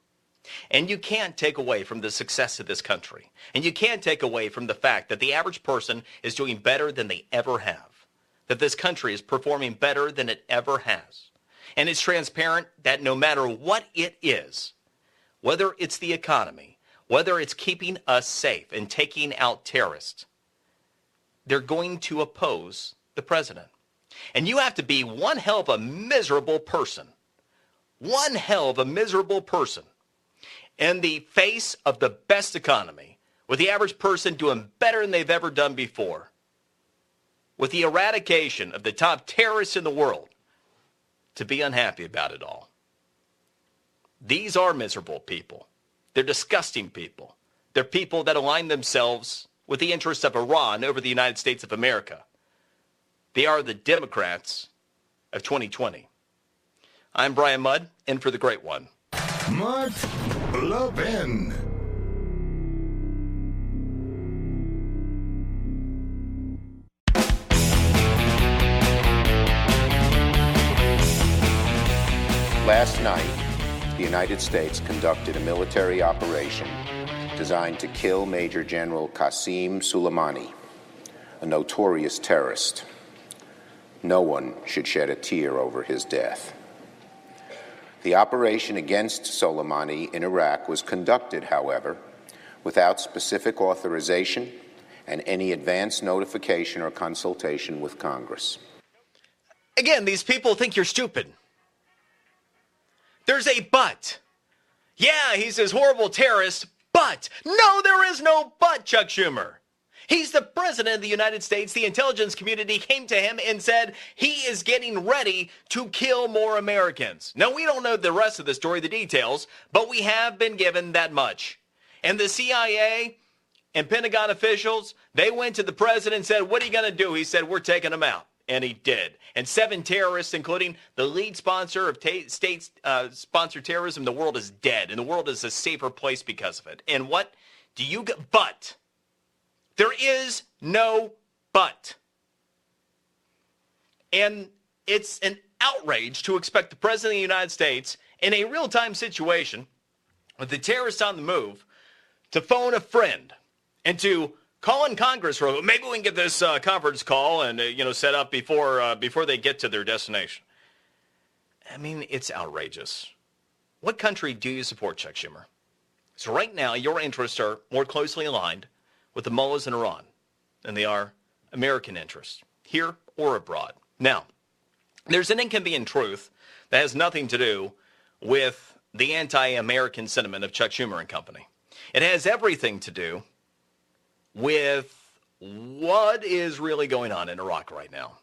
And you can't take away from the success of this country. And you can't take away from the fact that the average person is doing better than they ever have. That this country is performing better than it ever has. And it's transparent that no matter what it is, whether it's the economy, whether it's keeping us safe and taking out terrorists, they're going to oppose the president. And you have to be one hell of a miserable person. One hell of a miserable person in the face of the best economy, with the average person doing better than they've ever done before, with the eradication of the top terrorists in the world, to be unhappy about it all. These are miserable people. They're disgusting people. They're people that align themselves with the interests of Iran over the United States of America. They are the Democrats of 2020. I'm Brian Mudd, in for the great one. Mark Levin. Last night, the United States conducted a military operation designed to kill Major General Qasem Soleimani, a notorious terrorist. No one should shed a tear over his death. The operation against Soleimani in Iraq was conducted, however, without specific authorization and any advance notification or consultation with Congress. Again, these people think you're stupid. There's a but. Yeah, he's this horrible terrorist, but. No, there is no but, Chuck Schumer. He's the president of the United States. The intelligence community came to him and said he is getting ready to kill more Americans. Now, we don't know the rest of the story, the details, but we have been given that much. And the CIA and Pentagon officials, they went to the president and said, what are you going to do? He said, we're taking him out. And he did. And 7 terrorists, including the lead sponsor of state-sponsored terrorism, the world is dead. And the world is a safer place because of it. And what do you get? But. There is no but. And it's an outrage to expect the president of the United States, in a real-time situation, with the terrorists on the move, to phone a friend and to call in Congress for maybe we can get this conference call and set up before they get to their destination. I mean, it's outrageous. What country do you support, Chuck Schumer? So right now, your interests are more closely aligned with the mullahs in Iran than they are American interests, here or abroad. Now, there's an inconvenient truth that has nothing to do with the anti-American sentiment of Chuck Schumer and company. It has everything to do with what is really going on in Iraq right now.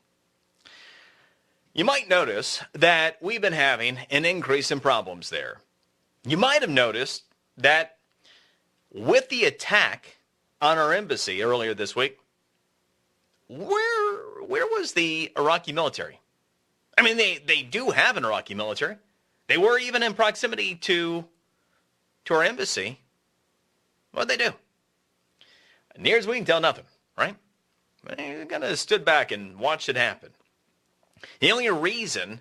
You might notice that we've been having an increase in problems there. You might have noticed that with the attack on our embassy earlier this week, where was the Iraqi military? I mean, they do have an Iraqi military. They were even in proximity to our embassy. What'd they do? Near as we can tell, nothing, right? They kind of stood back and watched it happen. The only reason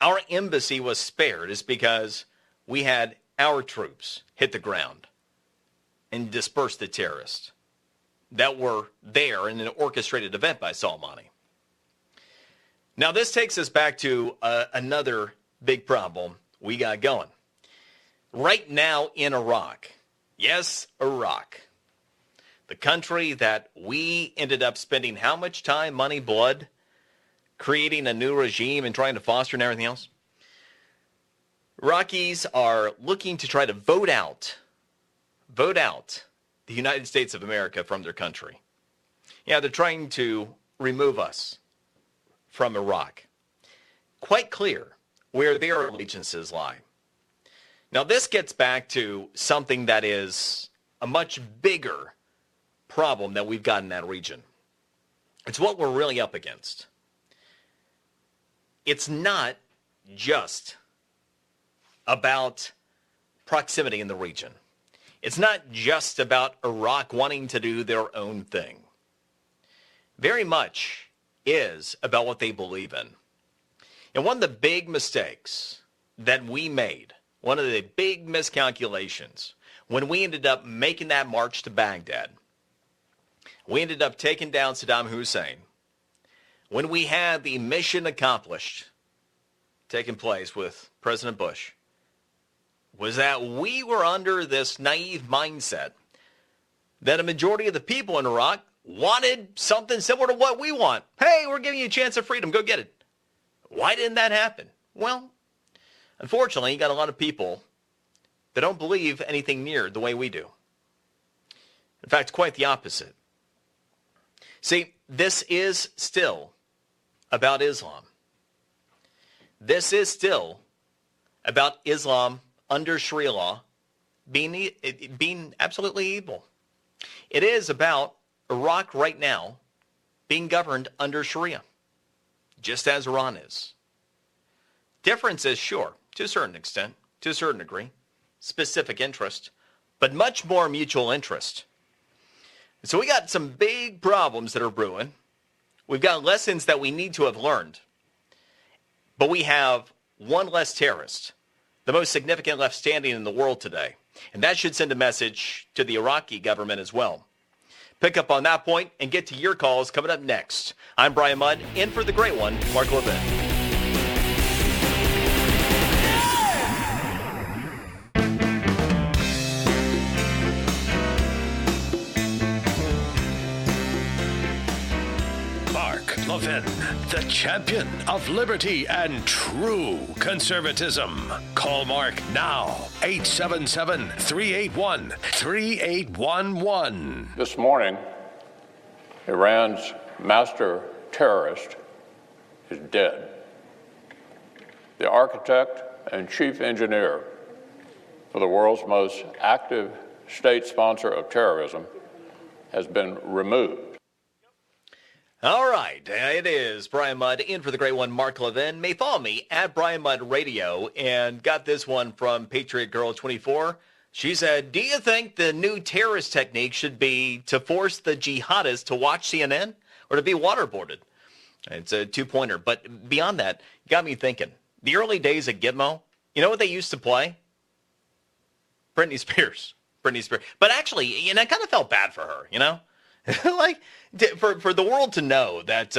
our embassy was spared is because we had our troops hit the ground and disperse the terrorists that were there in an orchestrated event by Soleimani. Now, this takes us back to another big problem we got going. Right now in Iraq, yes, Iraq, the country that we ended up spending how much time, money, blood, creating a new regime and trying to foster and everything else. Iraqis are looking to try to vote out the United States of America from their country. Yeah, they're trying to remove us from Iraq. Quite clear where their allegiances lie. Now, this gets back to something that is a much bigger problem that we've got in that region. It's what we're really up against. It's not just about proximity in the region. It's not just about Iraq wanting to do their own thing. Very much is about what they believe in. And one of the big mistakes that we made, one of the big miscalculations, when we ended up making that march to Baghdad, we ended up taking down Saddam Hussein, when we had the mission accomplished taking place with President Bush, was that we were under this naive mindset that a majority of the people in Iraq wanted something similar to what we want. Hey, we're giving you a chance of freedom. Go get it. Why didn't that happen? Well, unfortunately, you got a lot of people that don't believe anything near the way we do. In fact, quite the opposite. See, this is still about Islam. This is still about Islam under Sharia law being absolutely evil. It is about Iraq right now being governed under Sharia, just as Iran is. Difference is, sure, to a certain extent, to a certain degree, specific interest, but much more mutual interest. So we got some big problems that are brewing. We've got lessons that we need to have learned. But we have one less terrorist, the most significant left standing in the world today. And that should send a message to the Iraqi government as well. Pick up on that point and get to your calls coming up next. I'm Brian Mudd, in for the great one, Mark Levin. Levin, the champion of liberty and true conservatism. Call Mark now, 877-381-3811. This morning, Iran's master terrorist is dead. The architect and chief engineer for the world's most active state sponsor of terrorism has been removed. All right, it is Brian Mudd in for the great one, Mark Levin. May follow me at Brian Mudd Radio, and got this one from Patriot Girl 24. She said, do you think the new terrorist technique should be to force the jihadists to watch CNN or to be waterboarded? It's a two-pointer, but beyond that, got me thinking. The early days of Gitmo, you know what they used to play? Britney Spears. But actually, I kind of felt bad for her, like for the world to know that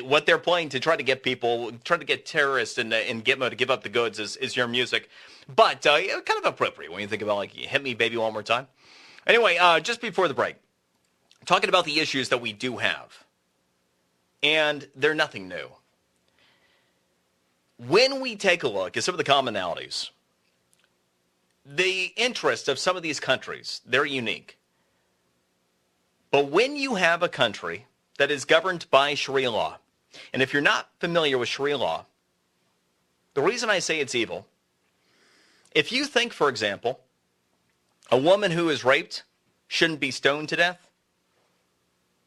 what they're playing to try to get people, try to get terrorists in Gitmo to give up the goods is your music. But kind of appropriate when you think about, like, hit me baby one more time. Anyway, just before the break, talking about the issues that we do have. And they're nothing new. When we take a look at some of the commonalities, the interest of some of these countries, they're unique. But when you have a country that is governed by Sharia law, and if you're not familiar with Sharia law, the reason I say it's evil, if you think, for example, a woman who is raped shouldn't be stoned to death,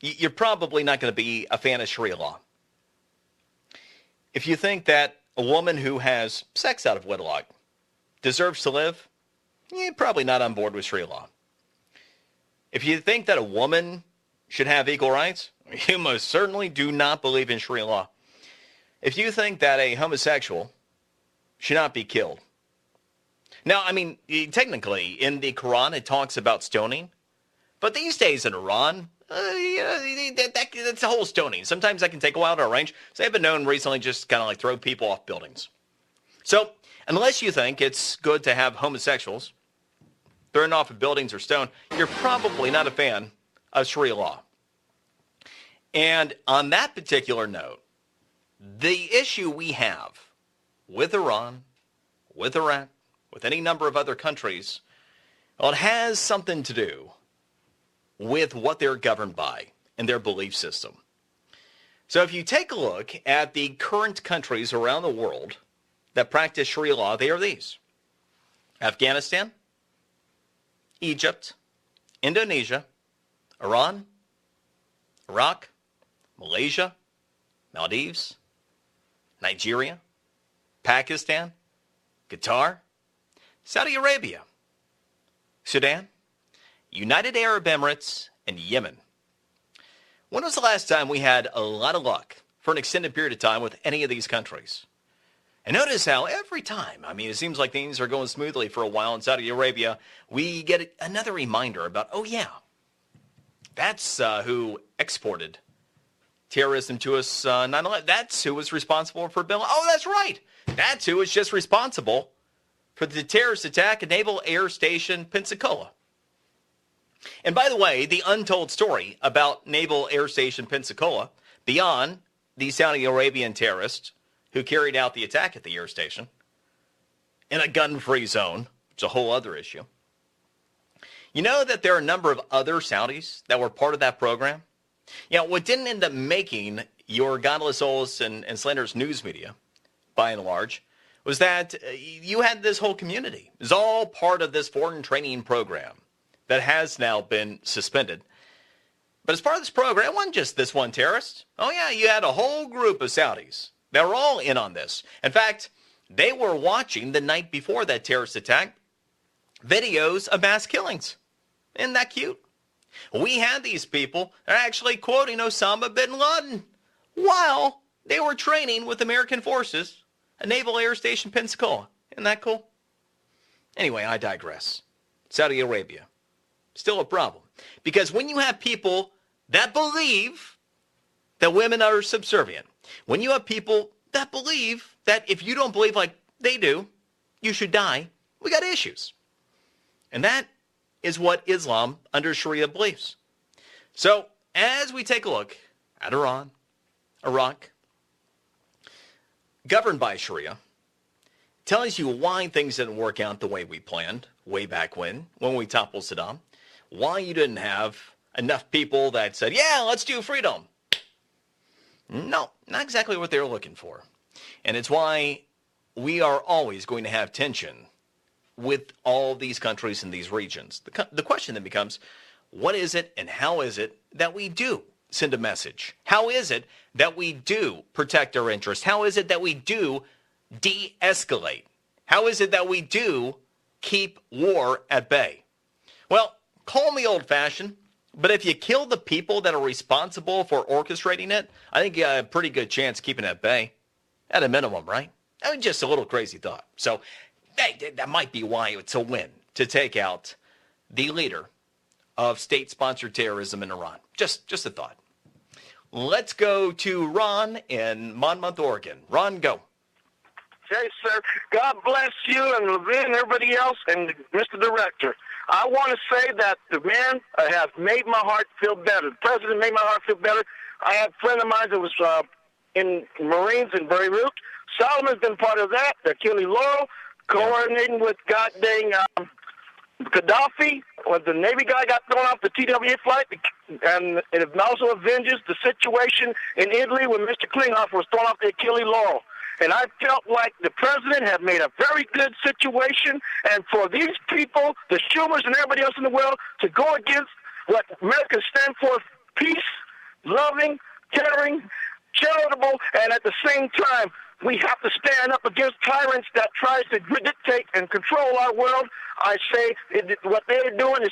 you're probably not going to be a fan of Sharia law. If you think that a woman who has sex out of wedlock deserves to live, you're probably not on board with Sharia law. If you think that a woman should have equal rights, you most certainly do not believe in Sharia law. If you think that a homosexual should not be killed. Now, I mean, technically, in the Quran, it talks about stoning. But these days in Iran, that's a whole stoning. Sometimes that can take a while to arrange. So they've been known recently just kind of like throw people off buildings. So unless you think it's good to have homosexuals thrown off of buildings or stone, you're probably not a fan of Sharia law. And on that particular note, The issue we have with Iran, with Iraq, with any number of other countries, well, it has something to do with what they're governed by and their belief system. So if you take a look at the current countries around the world that practice Sharia law, they are these: Afghanistan, Egypt, Indonesia, Iran, Iraq, Malaysia, Maldives, Nigeria, Pakistan, Qatar, Saudi Arabia, Sudan, United Arab Emirates, and Yemen. When was the last time we had a lot of luck for an extended period of time with any of these countries? And notice how every time, it seems like things are going smoothly for a while in Saudi Arabia, we get another reminder about, oh yeah, that's who exported terrorism to us, 9/11. That's who was responsible for Bin Laden. Oh, that's right. That's who was just responsible for the terrorist attack at Naval Air Station Pensacola. And by the way, the untold story about Naval Air Station Pensacola, beyond the Saudi Arabian terrorists who carried out the attack at the air station in a gun-free zone, which is a whole other issue. You know that there are a number of other Saudis that were part of that program? What didn't end up making your godless souls and slanderous news media, by and large, was that you had this whole community. It was all part of this foreign training program that has now been suspended. But as part of this program, it wasn't just this one terrorist. Oh yeah, you had a whole group of Saudis that were all in on this. In fact, they were watching the night before that terrorist attack videos of mass killings. Isn't that cute? We had these people actually quoting Osama bin Laden while they were training with American forces at Naval Air Station Pensacola. Isn't that cool? Anyway, I digress. Saudi Arabia, still a problem. Because when you have people that believe that women are subservient, when you have people that believe that if you don't believe like they do, you should die, we got issues. And that is what Islam under Sharia believes. So as we take a look at Iran, Iraq, governed by Sharia, tells you why things didn't work out the way we planned way back when we toppled Saddam, why you didn't have enough people that said, yeah, let's do freedom. No, not exactly what they were looking for. And it's why we are always going to have tension with all these countries and these regions. The question then becomes, what is it and how is it that we do send a message? How is it that we do protect our interests? How is it that we do de-escalate? How is it that we do keep war at bay? Well, call me old-fashioned, but if you kill the people that are responsible for orchestrating it, I think you have a pretty good chance of keeping it at bay, at a minimum, right? Just a little crazy thought. So that might be why it's a win to take out the leader of state-sponsored terrorism in Iran. Just a thought. Let's go to Ron in Monmouth, Oregon. Ron, go. Hey, sir. God bless you and Levin and everybody else and Mr. Director. I want to say that the man has made my heart feel better. The president made my heart feel better. I had a friend of mine that was in Marines in Beirut. Solomon's been part of that. Achille Laurel, coordinating with God dang Gaddafi, when the Navy guy got thrown off the TWA flight, and it also avenges the situation in Italy when Mr. Klinghoffer was thrown off the Achille Laurel. And I felt like the president had made a very good situation, and for these people, the Schumers and everybody else in the world, to go against what America stands for, peace, loving, caring, charitable, and at the same time, we have to stand up against tyrants that tries to dictate and control our world. I say what they're doing is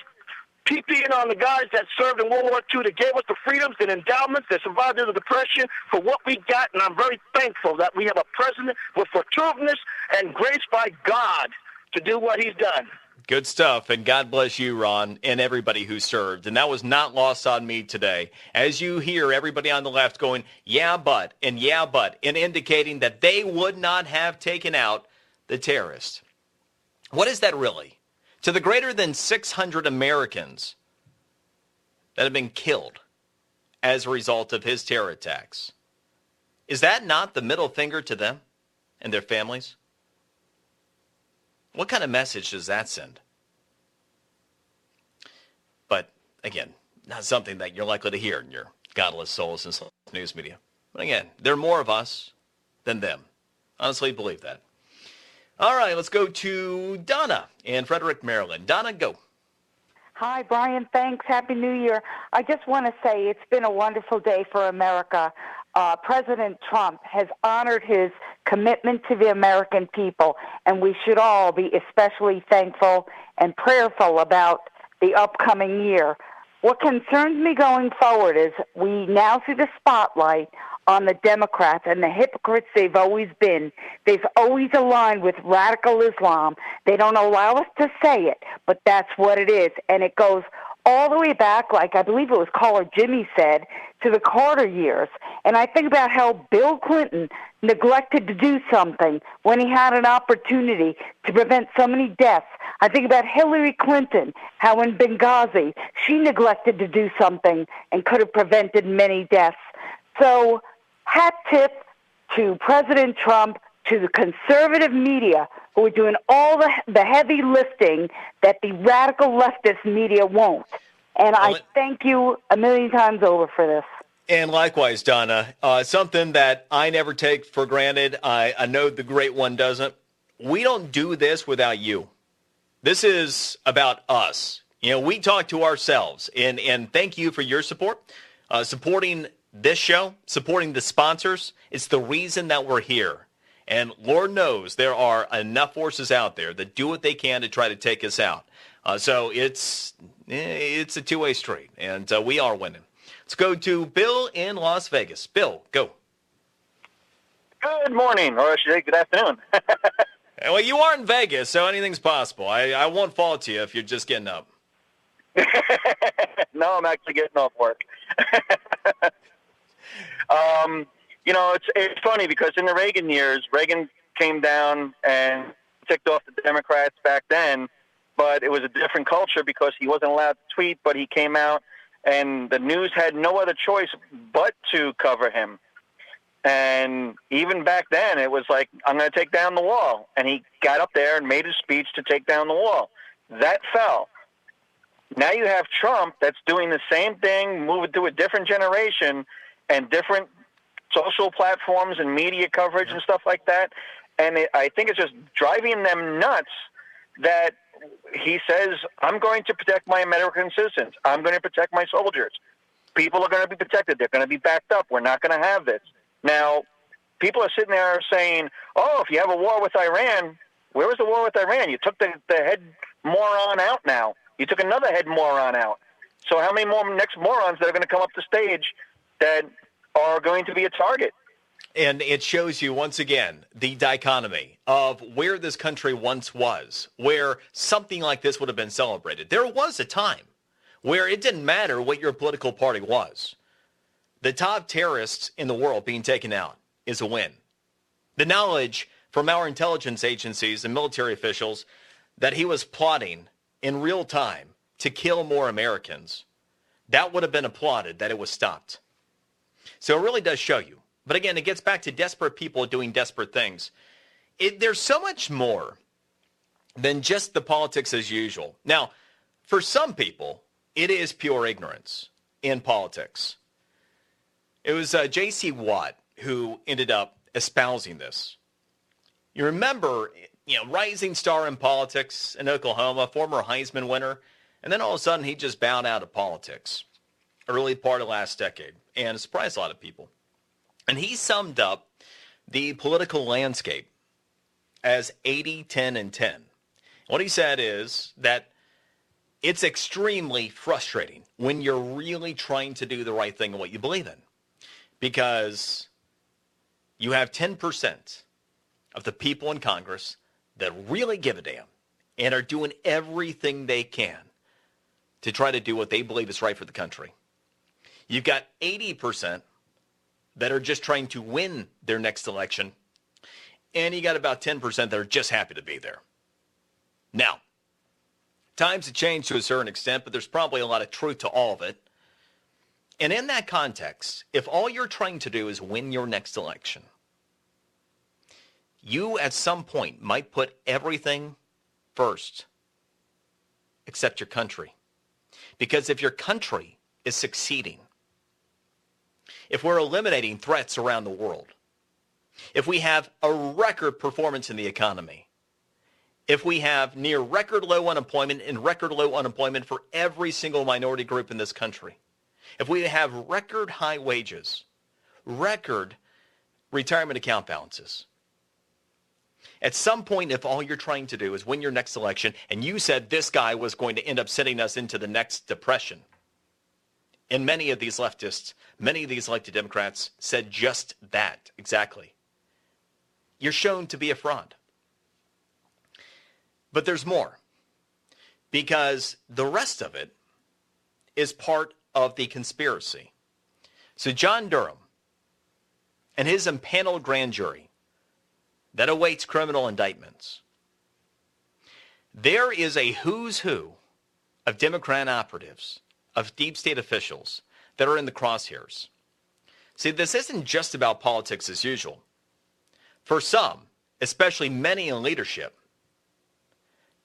PPing on the guys that served in World War II that gave us the freedoms and endowments that survived the Depression for what we got, and I'm very thankful that we have a president with fortuitiveness and grace by God to do what he's done. Good stuff, and God bless you, Ron, and everybody who served. And that was not lost on me today. As you hear everybody on the left going, yeah, but, and indicating that they would not have taken out the terrorists. What is that really? To the greater than 600 Americans that have been killed as a result of his terror attacks, Is that not the middle finger to them and their families? What kind of message does that send? But again, not something that you're likely to hear in your godless souls and news media. But again, there are more of us than them. Honestly, believe that. All right, let's go to Donna in Frederick, Maryland. Donna, go. Hi, Brian. Thanks. Happy New Year. I just want to say it's been a wonderful day for America. President Trump has honored his commitment to the American people, and we should all be especially thankful and prayerful about the upcoming year. What concerns me going forward is we now see the spotlight on the Democrats and the hypocrites they've always been. They've always aligned with radical Islam. They don't allow us to say it, but that's what it is. And it goes all the way back, like I believe it was caller Jimmy said, to the Carter years. And I think about how Bill Clinton neglected to do something when he had an opportunity to prevent so many deaths. I think about Hillary Clinton, how in Benghazi she neglected to do something and could have prevented many deaths. So hat tip to President Trump, to the conservative media who are doing all the heavy lifting that the radical leftist media won't. And I thank you a million times over for this. And likewise, Donna, something that I never take for granted, I know the great one doesn't. We don't do this without you. This is about us. You know, we talk to ourselves. And thank you for your support, supporting this show, supporting the sponsors. It's the reason that we're here. And Lord knows there are enough forces out there that do what they can to try to take us out. So it's a two-way street, and we are winning. Let's go to Bill in Las Vegas. Bill, go. Good morning, or I should say good afternoon. Well, you are in Vegas, so anything's possible. I won't fault you if you're just getting up. No, I'm actually getting off work. You know, it's funny because in the Reagan years, Reagan came down and ticked off the Democrats back then, but it was a different culture because he wasn't allowed to tweet, but he came out and the news had no other choice but to cover him. And even back then, it was like, I'm going to take down the wall. And he got up there and made his speech to take down the wall. That fell. Now you have Trump that's doing the same thing, moving to a different generation and different social platforms and media coverage and stuff like that. And I think it's just driving them nuts that he says, I'm going to protect my American citizens. I'm going to protect my soldiers. People are going to be protected. They're going to be backed up. We're not going to have this. Now, people are sitting there saying, oh, if you have a war with Iran, where was the war with Iran? You took the head moron out now. You took another head moron out. So how many more next morons that are going to come up the stage that are going to be a target? And it shows you, once again, the dichotomy of where this country once was, where something like this would have been celebrated. There was a time where it didn't matter what your political party was. The top terrorists in the world being taken out is a win. The knowledge from our intelligence agencies and military officials that he was plotting in real time to kill more Americans, that would have been applauded that it was stopped. So it really does show you. But again, it gets back to desperate people doing desperate things. There's so much more than just the politics as usual. Now, for some people, it is pure ignorance in politics. It was J.C. Watt who ended up espousing this. You remember, rising star in politics in Oklahoma, former Heisman winner, and then all of a sudden he just bowed out of politics early part of last decade, and it surprised a lot of people. And he summed up the political landscape as 80, 10, and 10. What he said is that it's extremely frustrating when you're really trying to do the right thing and what you believe in, because you have 10% of the people in Congress that really give a damn and are doing everything they can to try to do what they believe is right for the country. You've got 80% that are just trying to win their next election, and you got about 10% that are just happy to be there. Now, times have changed to a certain extent, but there's probably a lot of truth to all of it. And in that context, if all you're trying to do is win your next election, you at some point might put everything first except your country. Because if your country is succeeding, if we're eliminating threats around the world, if we have a record performance in the economy, if we have near record low unemployment and record low unemployment for every single minority group in this country, if we have record high wages, record retirement account balances, at some point, if all you're trying to do is win your next election, and you said this guy was going to end up sending us into the next depression, and many of these leftists, many of these elected Democrats said just that exactly, you're shown to be a fraud. But there's more, because the rest of it is part of the conspiracy. So John Durham and his impaneled grand jury that awaits criminal indictments, there is a who's who of Democrat operatives, of deep state officials that are in the crosshairs. See, this isn't just about politics as usual. For some, especially many in leadership,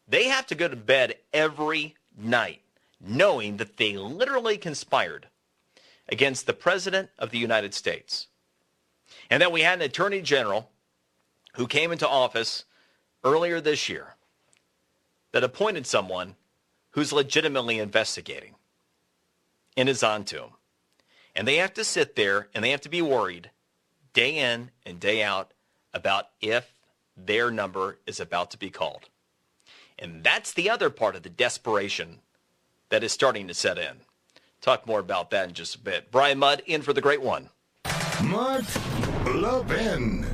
they have to go to bed every night knowing that they literally conspired against the President of the United States. And that we had an Attorney General who came into office earlier this year that appointed someone who's legitimately investigating and is on to him. And they have to sit there and they have to be worried day in and day out about if their number is about to be called. And that's the other part of the desperation that is starting to set in. Talk more about that in just a bit. Brian Mudd in for the great one. Mark Levin.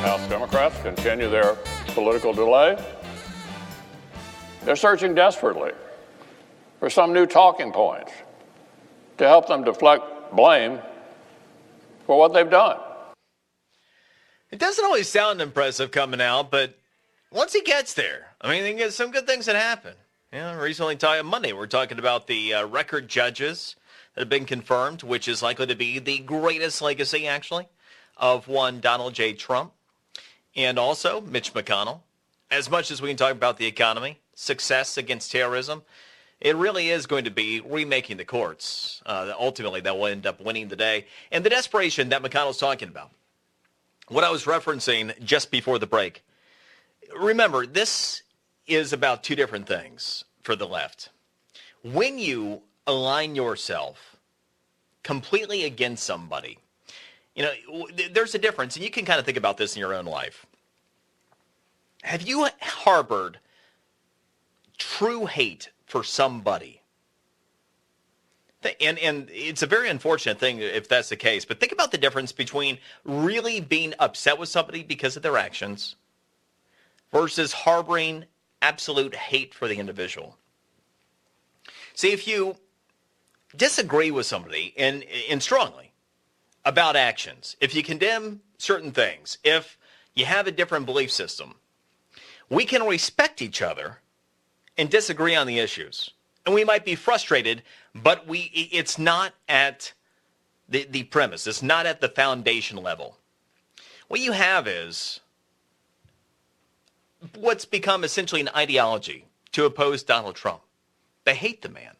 House Democrats continue their political delay. They're searching desperately for some new talking points to help them deflect blame for what they've done. It doesn't always sound impressive coming out, but once he gets there, I mean, there's some good things that happen. Recently, Monday, we're talking about the record judges that have been confirmed, which is likely to be the greatest legacy, actually, of one Donald J. Trump, and also Mitch McConnell. As much as we can talk about the economy, success against terrorism, it really is going to be remaking the courts. Ultimately, that will end up winning the day. And the desperation that McConnell's talking about, what I was referencing just before the break. Remember, this is about two different things for the left. When you align yourself completely against somebody, there's a difference, and you can kind of think about this in your own life. Have you harbored true hate for somebody? And it's a very unfortunate thing if that's the case, but think about the difference between really being upset with somebody because of their actions versus harboring absolute hate for the individual. See, if you disagree with somebody and strongly about actions, if you condemn certain things, if you have a different belief system, we can respect each other and disagree on the issues. And we might be frustrated, but it's not at the premise. It's not at the foundation level. What you have is what's become essentially an ideology to oppose Donald Trump. They hate the man.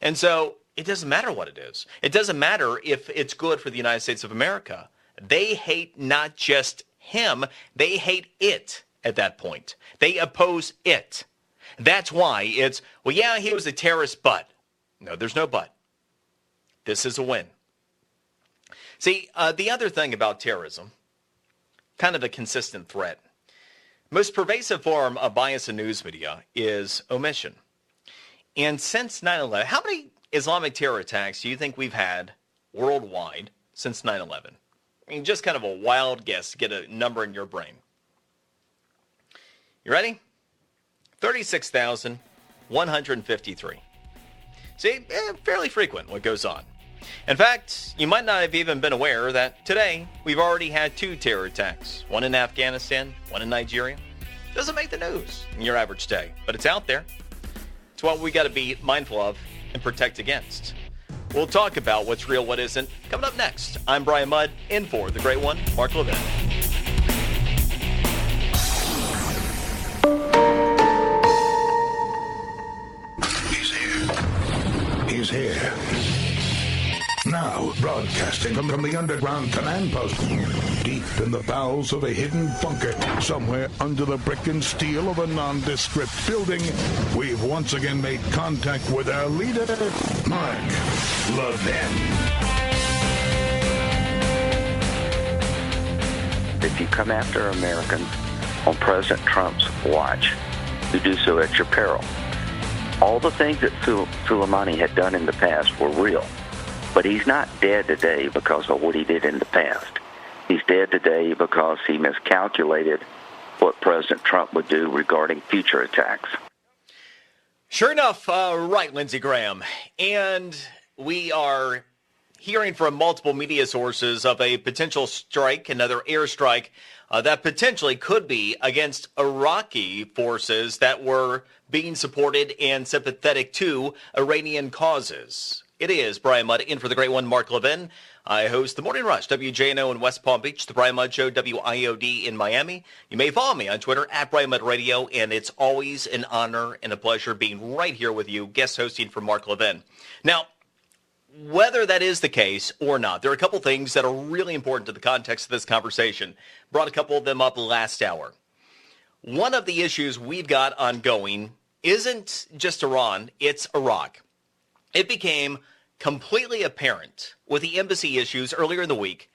And so it doesn't matter what it is. It doesn't matter if it's good for the United States of America. They hate not just him, they hate it at that point. They oppose it. That's why it's, well, yeah, he was a terrorist, but. No, there's no but. This is a win. See, the other thing about terrorism, kind of a consistent threat, most pervasive form of bias in news media is omission. And since 9/11, how many Islamic terror attacks do you think we've had worldwide since 9/11? I mean, just kind of a wild guess to get a number in your brain. You ready? 36,153. See, fairly frequent what goes on. In fact, you might not have even been aware that today we've already had 2 terror attacks, one in Afghanistan, one in Nigeria. Doesn't make the news in your average day, but it's out there. It's what we got to be mindful of and protect against. We'll talk about what's real, what isn't, coming up next. I'm Brian Mudd, in for the great one, Mark Levin. He's here. Now, broadcasting from the underground command post, deep in the bowels of a hidden bunker, somewhere under the brick and steel of a nondescript building, we've once again made contact with our leader, Mark Levin. If you come after Americans on President Trump's watch, you do so at your peril. All the things that Soleimani had done in the past were real. But he's not dead today because of what he did in the past. He's dead today because he miscalculated what President Trump would do regarding future attacks. Sure enough, right, Lindsey Graham. And we are hearing from multiple media sources of a potential strike, another airstrike, that potentially could be against Iraqi forces that were being supported and sympathetic to Iranian causes. It is Brian Mudd, in for the great one, Mark Levin. I host The Morning Rush, WJNO in West Palm Beach, The Brian Mudd Show, WIOD in Miami. You may follow me on Twitter, @Brian Mudd Radio, and it's always an honor and a pleasure being right here with you, guest hosting for Mark Levin. Now, whether that is the case or not, there are a couple things that are really important to the context of this conversation. Brought a couple of them up last hour. One of the issues we've got ongoing isn't just Iran, it's Iraq. It became completely apparent with the embassy issues earlier in the week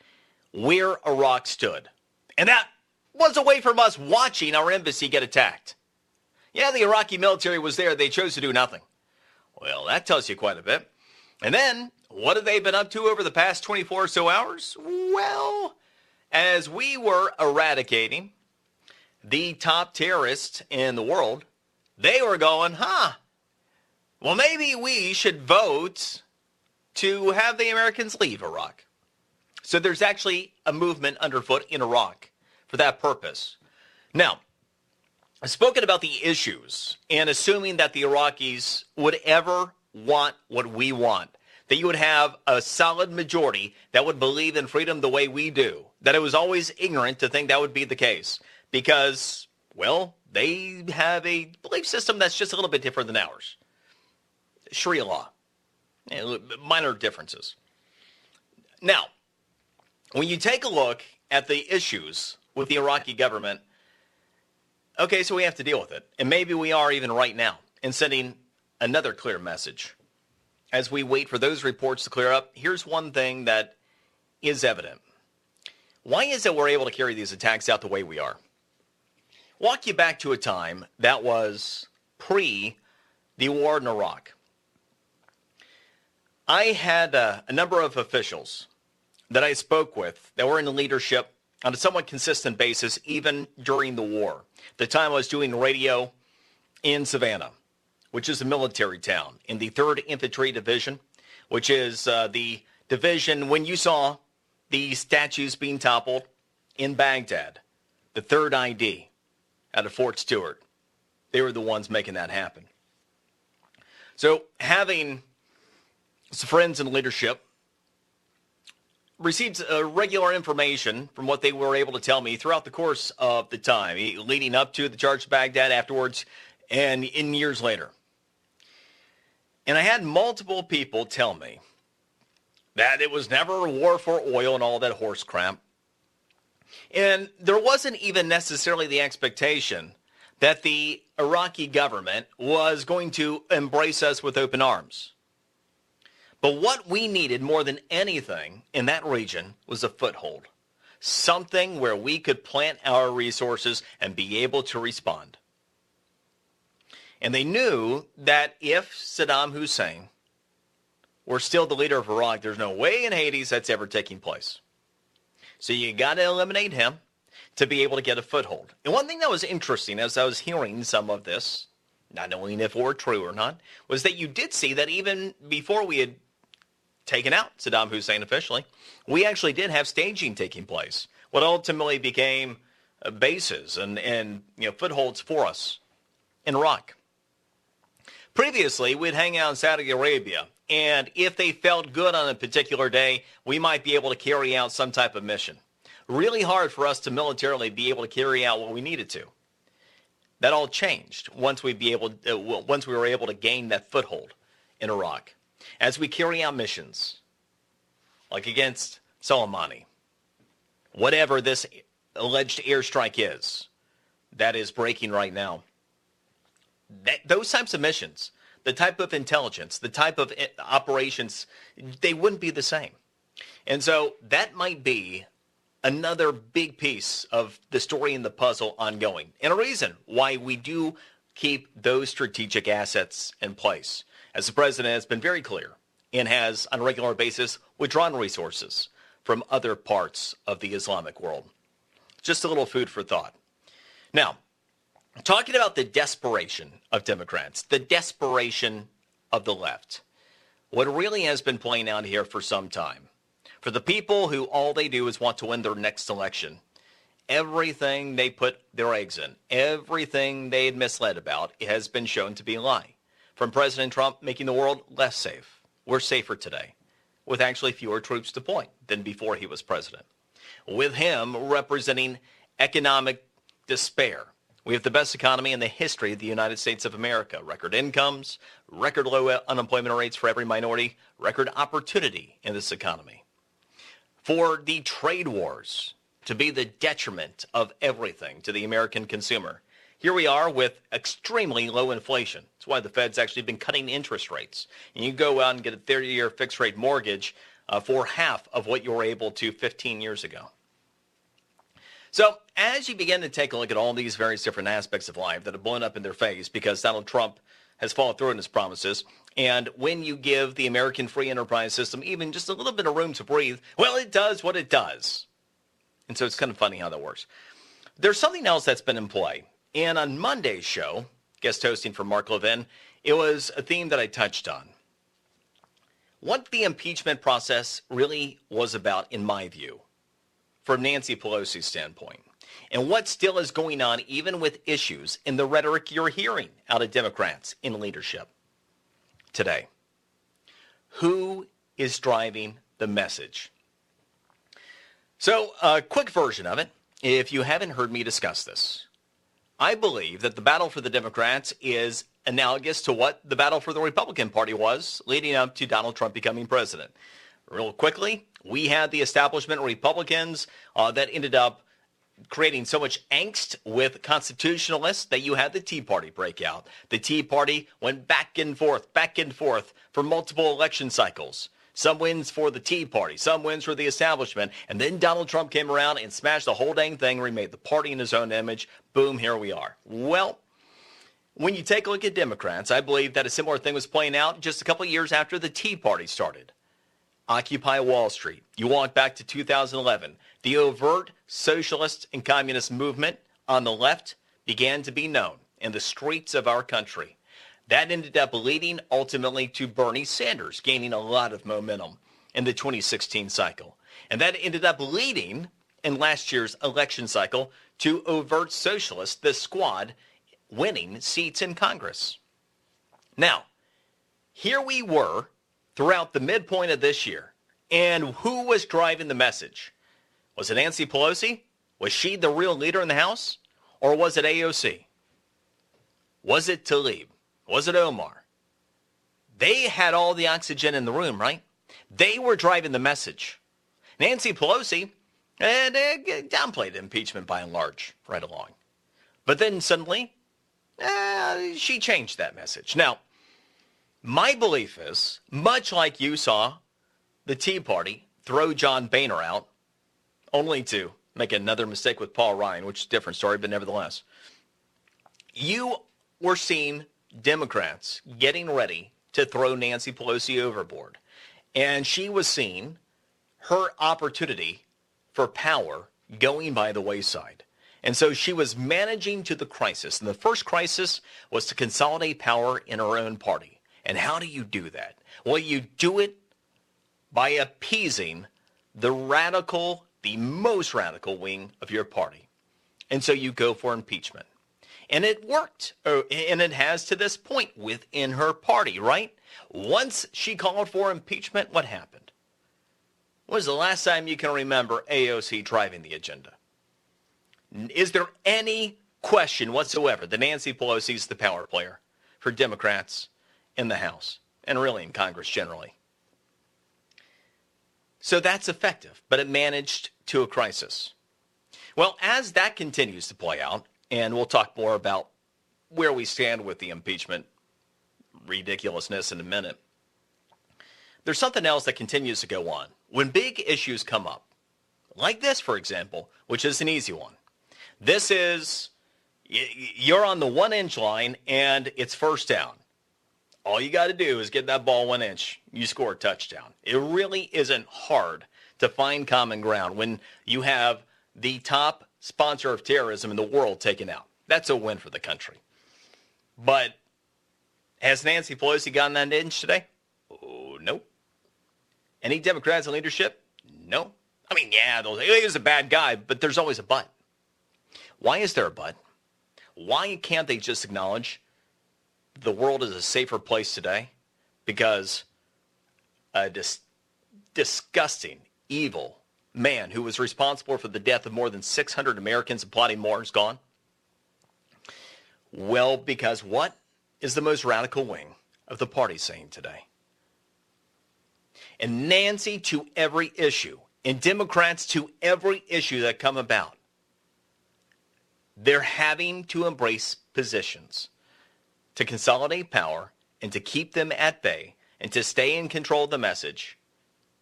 where Iraq stood. And that was away from us watching our embassy get attacked. Yeah, the Iraqi military was there. They chose to do nothing. Well, that tells you quite a bit. And then, what have they been up to over the past 24 or so hours? Well, as we were eradicating the top terrorists in the world, they were going, well, maybe we should vote to have the Americans leave Iraq. So there's actually a movement underfoot in Iraq for that purpose. Now, I've spoken about the issues and assuming that the Iraqis would ever want what we want, that you would have a solid majority that would believe in freedom the way we do, that it was always ignorant to think that would be the case because, well, they have a belief system that's just a little bit different than ours. Sharia law, minor differences. Now, when you take a look at the issues with the Iraqi government, okay, so we have to deal with it. And maybe we are even right now in sending another clear message. As we wait for those reports to clear up, here's one thing that is evident. Why is it we're able to carry these attacks out the way we are? Walk you back to a time that was pre the war in Iraq. I had a number of officials that I spoke with that were in leadership on a somewhat consistent basis, even during the war. The time I was doing radio in Savannah, which is a military town, in the 3rd Infantry Division, which is the division when you saw the statues being toppled in Baghdad, the 3rd ID out of Fort Stewart. They were the ones making that happen. So having some friends in leadership received regular information from what they were able to tell me throughout the course of the time, leading up to the charge of Baghdad, afterwards, and in years later. And I had multiple people tell me that it was never a war for oil and all that horse crap. And there wasn't even necessarily the expectation that the Iraqi government was going to embrace us with open arms. But what we needed more than anything in that region was a foothold, something where we could plant our resources and be able to respond. And they knew that if Saddam Hussein were still the leader of Iraq, there's no way in Hades that's ever taking place. So you got to eliminate him to be able to get a foothold. And one thing that was interesting as I was hearing some of this, not knowing if it were true or not, was that you did see that even before we had taken out Saddam Hussein officially, we actually did have staging taking place. What ultimately became bases and footholds for us in Iraq. Previously, we'd hang out in Saudi Arabia, and if they felt good on a particular day, we might be able to carry out some type of mission. Really hard for us to militarily be able to carry out what we needed to. That all changed once we were able to gain that foothold in Iraq. As we carry out missions, like against Soleimani, whatever this alleged airstrike is, that is breaking right now. Those types of missions, the type of intelligence, the type of operations, they wouldn't be the same. And so that might be another big piece of the story and the puzzle ongoing, and a reason why we do keep those strategic assets in place, as the president has been very clear and has on a regular basis withdrawn resources from other parts of the Islamic world. Just a little food for thought. Now, talking about the desperation of Democrats, the desperation of the left, what really has been playing out here for some time, for the people who all they do is want to win their next election, everything they put their eggs in, everything they had misled about has been shown to be a lie. From President Trump making the world less safe, we're safer today, with actually fewer troops deployed than before he was president. With him representing economic despair. We have the best economy in the history of the United States of America. Record incomes, record low unemployment rates for every minority, record opportunity in this economy. For the trade wars to be the detriment of everything to the American consumer. Here we are with extremely low inflation. That's why the Fed's actually been cutting interest rates. And you go out and get a 30-year fixed rate mortgage for half of what you were able to 15 years ago. So as you begin to take a look at all these various different aspects of life that have blown up in their face because Donald Trump has followed through on his promises, and when you give the American free enterprise system even just a little bit of room to breathe, well, it does what it does. And so it's kind of funny how that works. There's something else that's been in play. And on Monday's show, guest hosting for Mark Levin, it was a theme that I touched on. What the impeachment process really was about, in my view, from Nancy Pelosi's standpoint, and what still is going on even with issues in the rhetoric you're hearing out of Democrats in leadership today. Who is driving the message? So a quick version of it, if you haven't heard me discuss this. I believe that the battle for the Democrats is analogous to what the battle for the Republican Party was leading up to Donald Trump becoming president. Real quickly, we had the establishment Republicans that ended up creating so much angst with constitutionalists that you had the Tea Party break out. The Tea Party went back and forth for multiple election cycles. Some wins for the Tea Party, some wins for the establishment, and then Donald Trump came around and smashed the whole dang thing, remade the party in his own image. Boom, here we are. Well, when you take a look at Democrats, I believe that a similar thing was playing out just a couple of years after the Tea Party started. Occupy Wall Street. You walk back to 2011. The overt socialist and communist movement on the left began to be known in the streets of our country. That ended up leading ultimately to Bernie Sanders gaining a lot of momentum in the 2016 cycle. And that ended up leading in last year's election cycle to overt socialists, the squad, winning seats in Congress. Now, here we were throughout the midpoint of this year. And who was driving the message? Was it Nancy Pelosi? Was she the real leader in the House? Or was it AOC? Was it Tlaib? Was it Omar? They had all the oxygen in the room, right? They were driving the message. Nancy Pelosi downplayed impeachment by and large right along. But then suddenly, she changed that message. Now, my belief is, much like you saw the Tea Party throw John Boehner out, only to make another mistake with Paul Ryan, which is a different story, but nevertheless, you were seeing Democrats getting ready to throw Nancy Pelosi overboard. And she was seeing her opportunity for power going by the wayside. And so she was managing to the crisis. And the first crisis was to consolidate power in her own party. And how do you do that? Well, you do it by appeasing the most radical wing of your party. And so you go for impeachment. And it worked, and it has to this point within her party, right? Once she called for impeachment, what happened? When was the last time you can remember AOC driving the agenda? Is there any question whatsoever that Nancy Pelosi is the power player for Democrats in the House and really in Congress generally? So that's effective, but it managed to a crisis. Well, as that continues to play out, and we'll talk more about where we stand with the impeachment ridiculousness in a minute, there's something else that continues to go on. When big issues come up, like this, for example, which is an easy one. This is, you're on the 1 inch line and it's first down. All you got to do is get that ball 1 inch. You score a touchdown. It really isn't hard to find common ground when you have the top sponsor of terrorism in the world taken out. That's a win for the country. But has Nancy Pelosi gotten that inch today? Oh, no. Any Democrats in leadership? No. I mean, yeah, he was a bad guy, but there's always a but. Why is there a but? Why can't they just acknowledge the world is a safer place today? Because a disgusting, evil man who was responsible for the death of more than 600 Americans and plotting more is gone? Well, because what is the most radical wing of the party saying today? And Nancy to every issue, and Democrats to every issue that come about, they're having to embrace positions to consolidate power and to keep them at bay and to stay in control of the message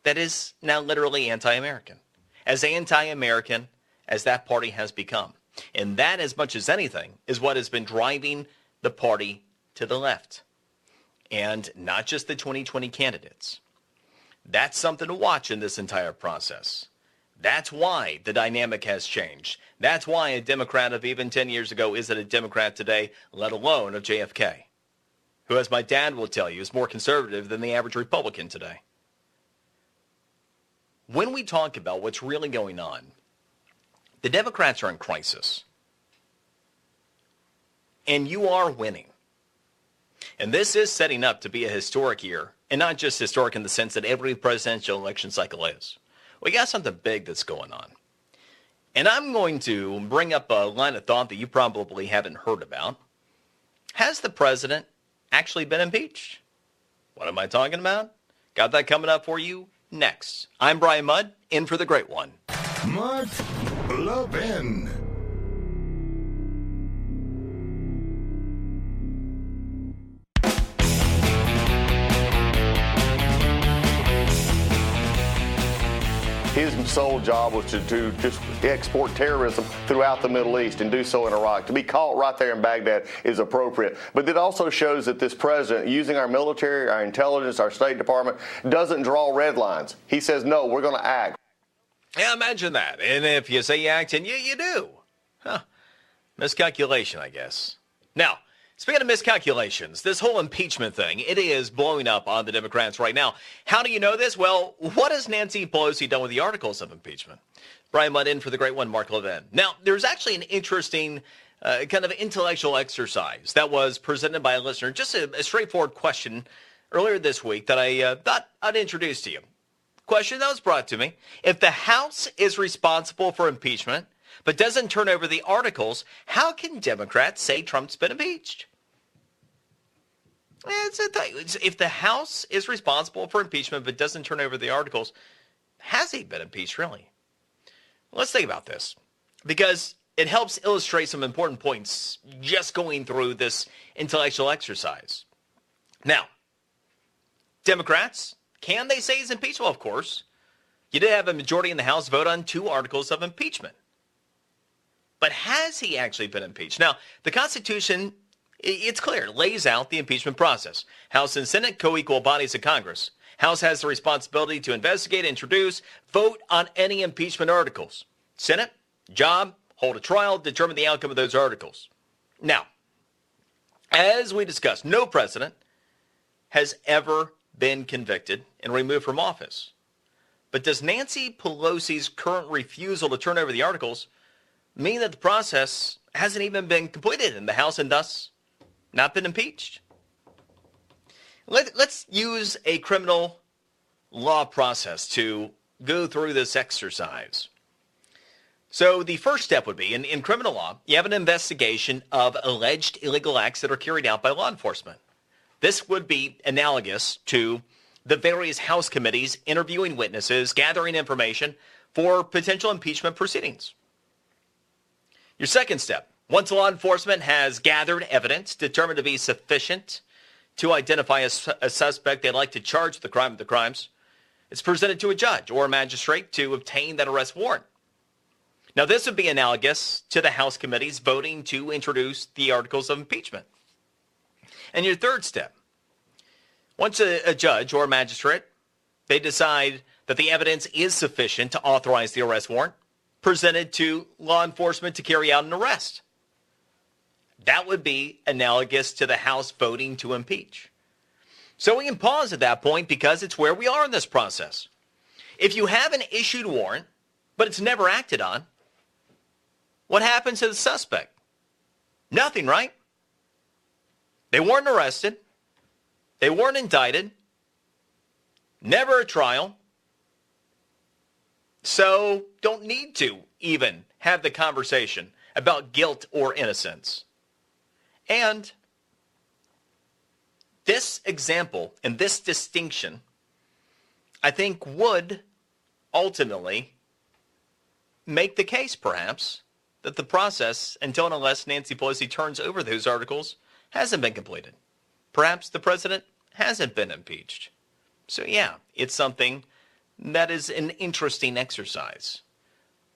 that is now literally anti-American. As anti-American as that party has become. And that, as much as anything, is what has been driving the party to the left. And not just the 2020 candidates. That's something to watch in this entire process. That's why the dynamic has changed. That's why a Democrat of even 10 years ago isn't a Democrat today, let alone of JFK, who, as my dad will tell you, is more conservative than the average Republican today. When we talk about what's really going on, the Democrats are in crisis. And you are winning. And this is setting up to be a historic year. And not just historic in the sense that every presidential election cycle is. We got something big that's going on. And I'm going to bring up a line of thought that you probably haven't heard about. Has the president actually been impeached? What am I talking about? Got that coming up for you next. I'm Brian Mudd, in for the great one. Mark Levin. His sole job was to just export terrorism throughout the Middle East and do so in Iraq. To be caught right there in Baghdad is appropriate. But it also shows that this president, using our military, our intelligence, our State Department, doesn't draw red lines. He says, no, we're going to act. Yeah, imagine that. And if you say you act, and you do. Huh. Miscalculation, I guess. Now, speaking of miscalculations, this whole impeachment thing, it is blowing up on the Democrats right now. How do you know this? Well, what has Nancy Pelosi done with the articles of impeachment? Brian Mudd in for the great one, Mark Levin. Now, there's actually an interesting kind of intellectual exercise that was presented by a listener, just a straightforward question earlier this week that I thought I'd introduce to you. Question that was brought to me. If the House is responsible for impeachment, but doesn't turn over the articles, how can Democrats say Trump's been impeached? If the House is responsible for impeachment but doesn't turn over the articles, has he been impeached, really? Let's think about this, because it helps illustrate some important points just going through this intellectual exercise. Now, Democrats, can they say he's impeached? Well, of course. You did have a majority in the House vote on 2 articles of impeachment. But has he actually been impeached? Now, the Constitution, it's clear, it lays out the impeachment process. House and Senate, co-equal bodies of Congress. House has the responsibility to investigate, introduce, vote on any impeachment articles. Senate, job, hold a trial, determine the outcome of those articles. Now, as we discussed, no president has ever been convicted and removed from office But does Nancy Pelosi's current refusal to turn over the articles mean that the process hasn't even been completed in the House and thus not been impeached? Let's use a criminal law process to go through this exercise. So the first step would be, in criminal law, you have an investigation of alleged illegal acts that are carried out by law enforcement. This would be analogous to the various House committees interviewing witnesses, gathering information for potential impeachment proceedings. Your second step, once law enforcement has gathered evidence determined to be sufficient to identify a suspect they'd like to charge with the crime of the crimes, it's presented to a judge or a magistrate to obtain that arrest warrant. Now, this would be analogous to the House committees voting to introduce the articles of impeachment. And your third step, once a judge or a magistrate, they decide that the evidence is sufficient to authorize the arrest warrant, presented to law enforcement to carry out an arrest. That would be analogous to the House voting to impeach. So we can pause at that point because it's where we are in this process. If you have an issued warrant, but it's never acted on, what happens to the suspect? Nothing, right? They weren't arrested. They weren't indicted. Never a trial. So don't need to even have the conversation about guilt or innocence. And this example and this distinction, I think, would ultimately make the case, perhaps, that the process, until and unless Nancy Pelosi turns over those articles, hasn't been completed. Perhaps the president hasn't been impeached. So yeah, it's something that is an interesting exercise.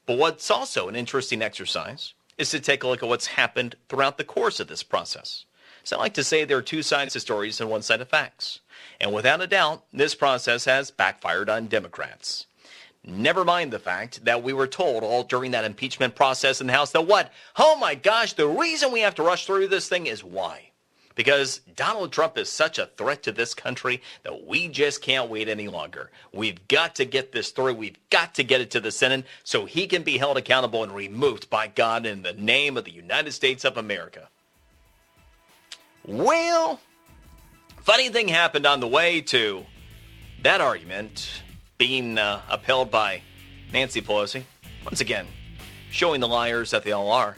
But what's also an interesting exercise is to take a look at what's happened throughout the course of this process. So I like to say there are two sides to stories and one side of facts. And without a doubt, this process has backfired on Democrats. Never mind the fact that we were told all during that impeachment process in the House that what? Oh my gosh, the reason we have to rush through this thing is why? Because Donald Trump is such a threat to this country that we just can't wait any longer. We've got to get this through. We've got to get it to the Senate so he can be held accountable and removed by God in the name of the United States of America. Well, funny thing happened on the way to that argument being upheld by Nancy Pelosi. Once again, showing the liars that they all are.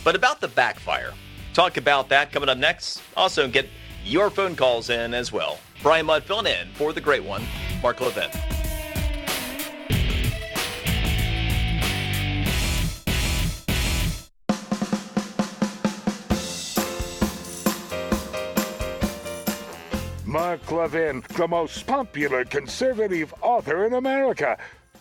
But about the backfire, talk about that coming up next. Also get your phone calls in as well. Brian Mudd filling in for the great one, Mark Levin. Mark Levin, the most popular conservative author in America.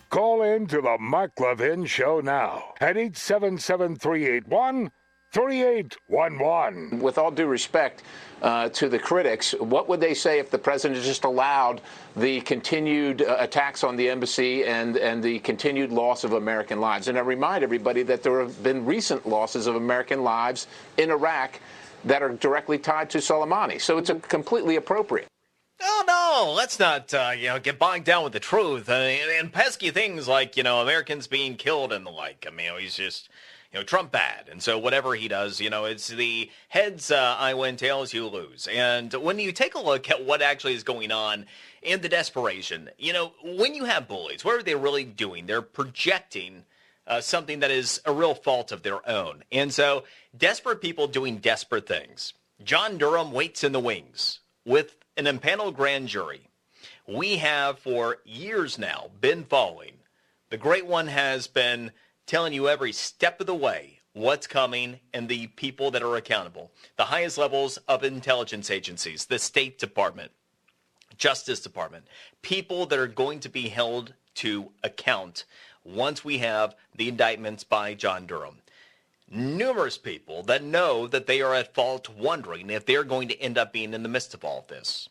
Call in to the Mark Levin Show now at 877-381-3811. With all due respect to the critics, what would they say if the president just allowed the continued attacks on the embassy and the continued loss of American lives? And I remind everybody that there have been recent losses of American lives in Iraq that are directly tied to Soleimani. So it's completely appropriate. Oh, no, let's not, get bogged down with the truth and pesky things like, Americans being killed and the like. I mean, he's just, Trump bad. And so whatever he does, it's the heads I win, tails you lose. And when you take a look at what actually is going on in the desperation, when you have bullies, what are they really doing? They're projecting something that is a real fault of their own. And so desperate people doing desperate things. John Durham waits in the wings with an impaneled grand jury. We have for years now been following. The Great One has been telling you every step of the way what's coming and the people that are accountable. The highest levels of intelligence agencies, the State Department, Justice Department, people that are going to be held to account once we have the indictments by John Durham. Numerous people that know that they are at fault wondering if they're going to end up being in the midst of all of this.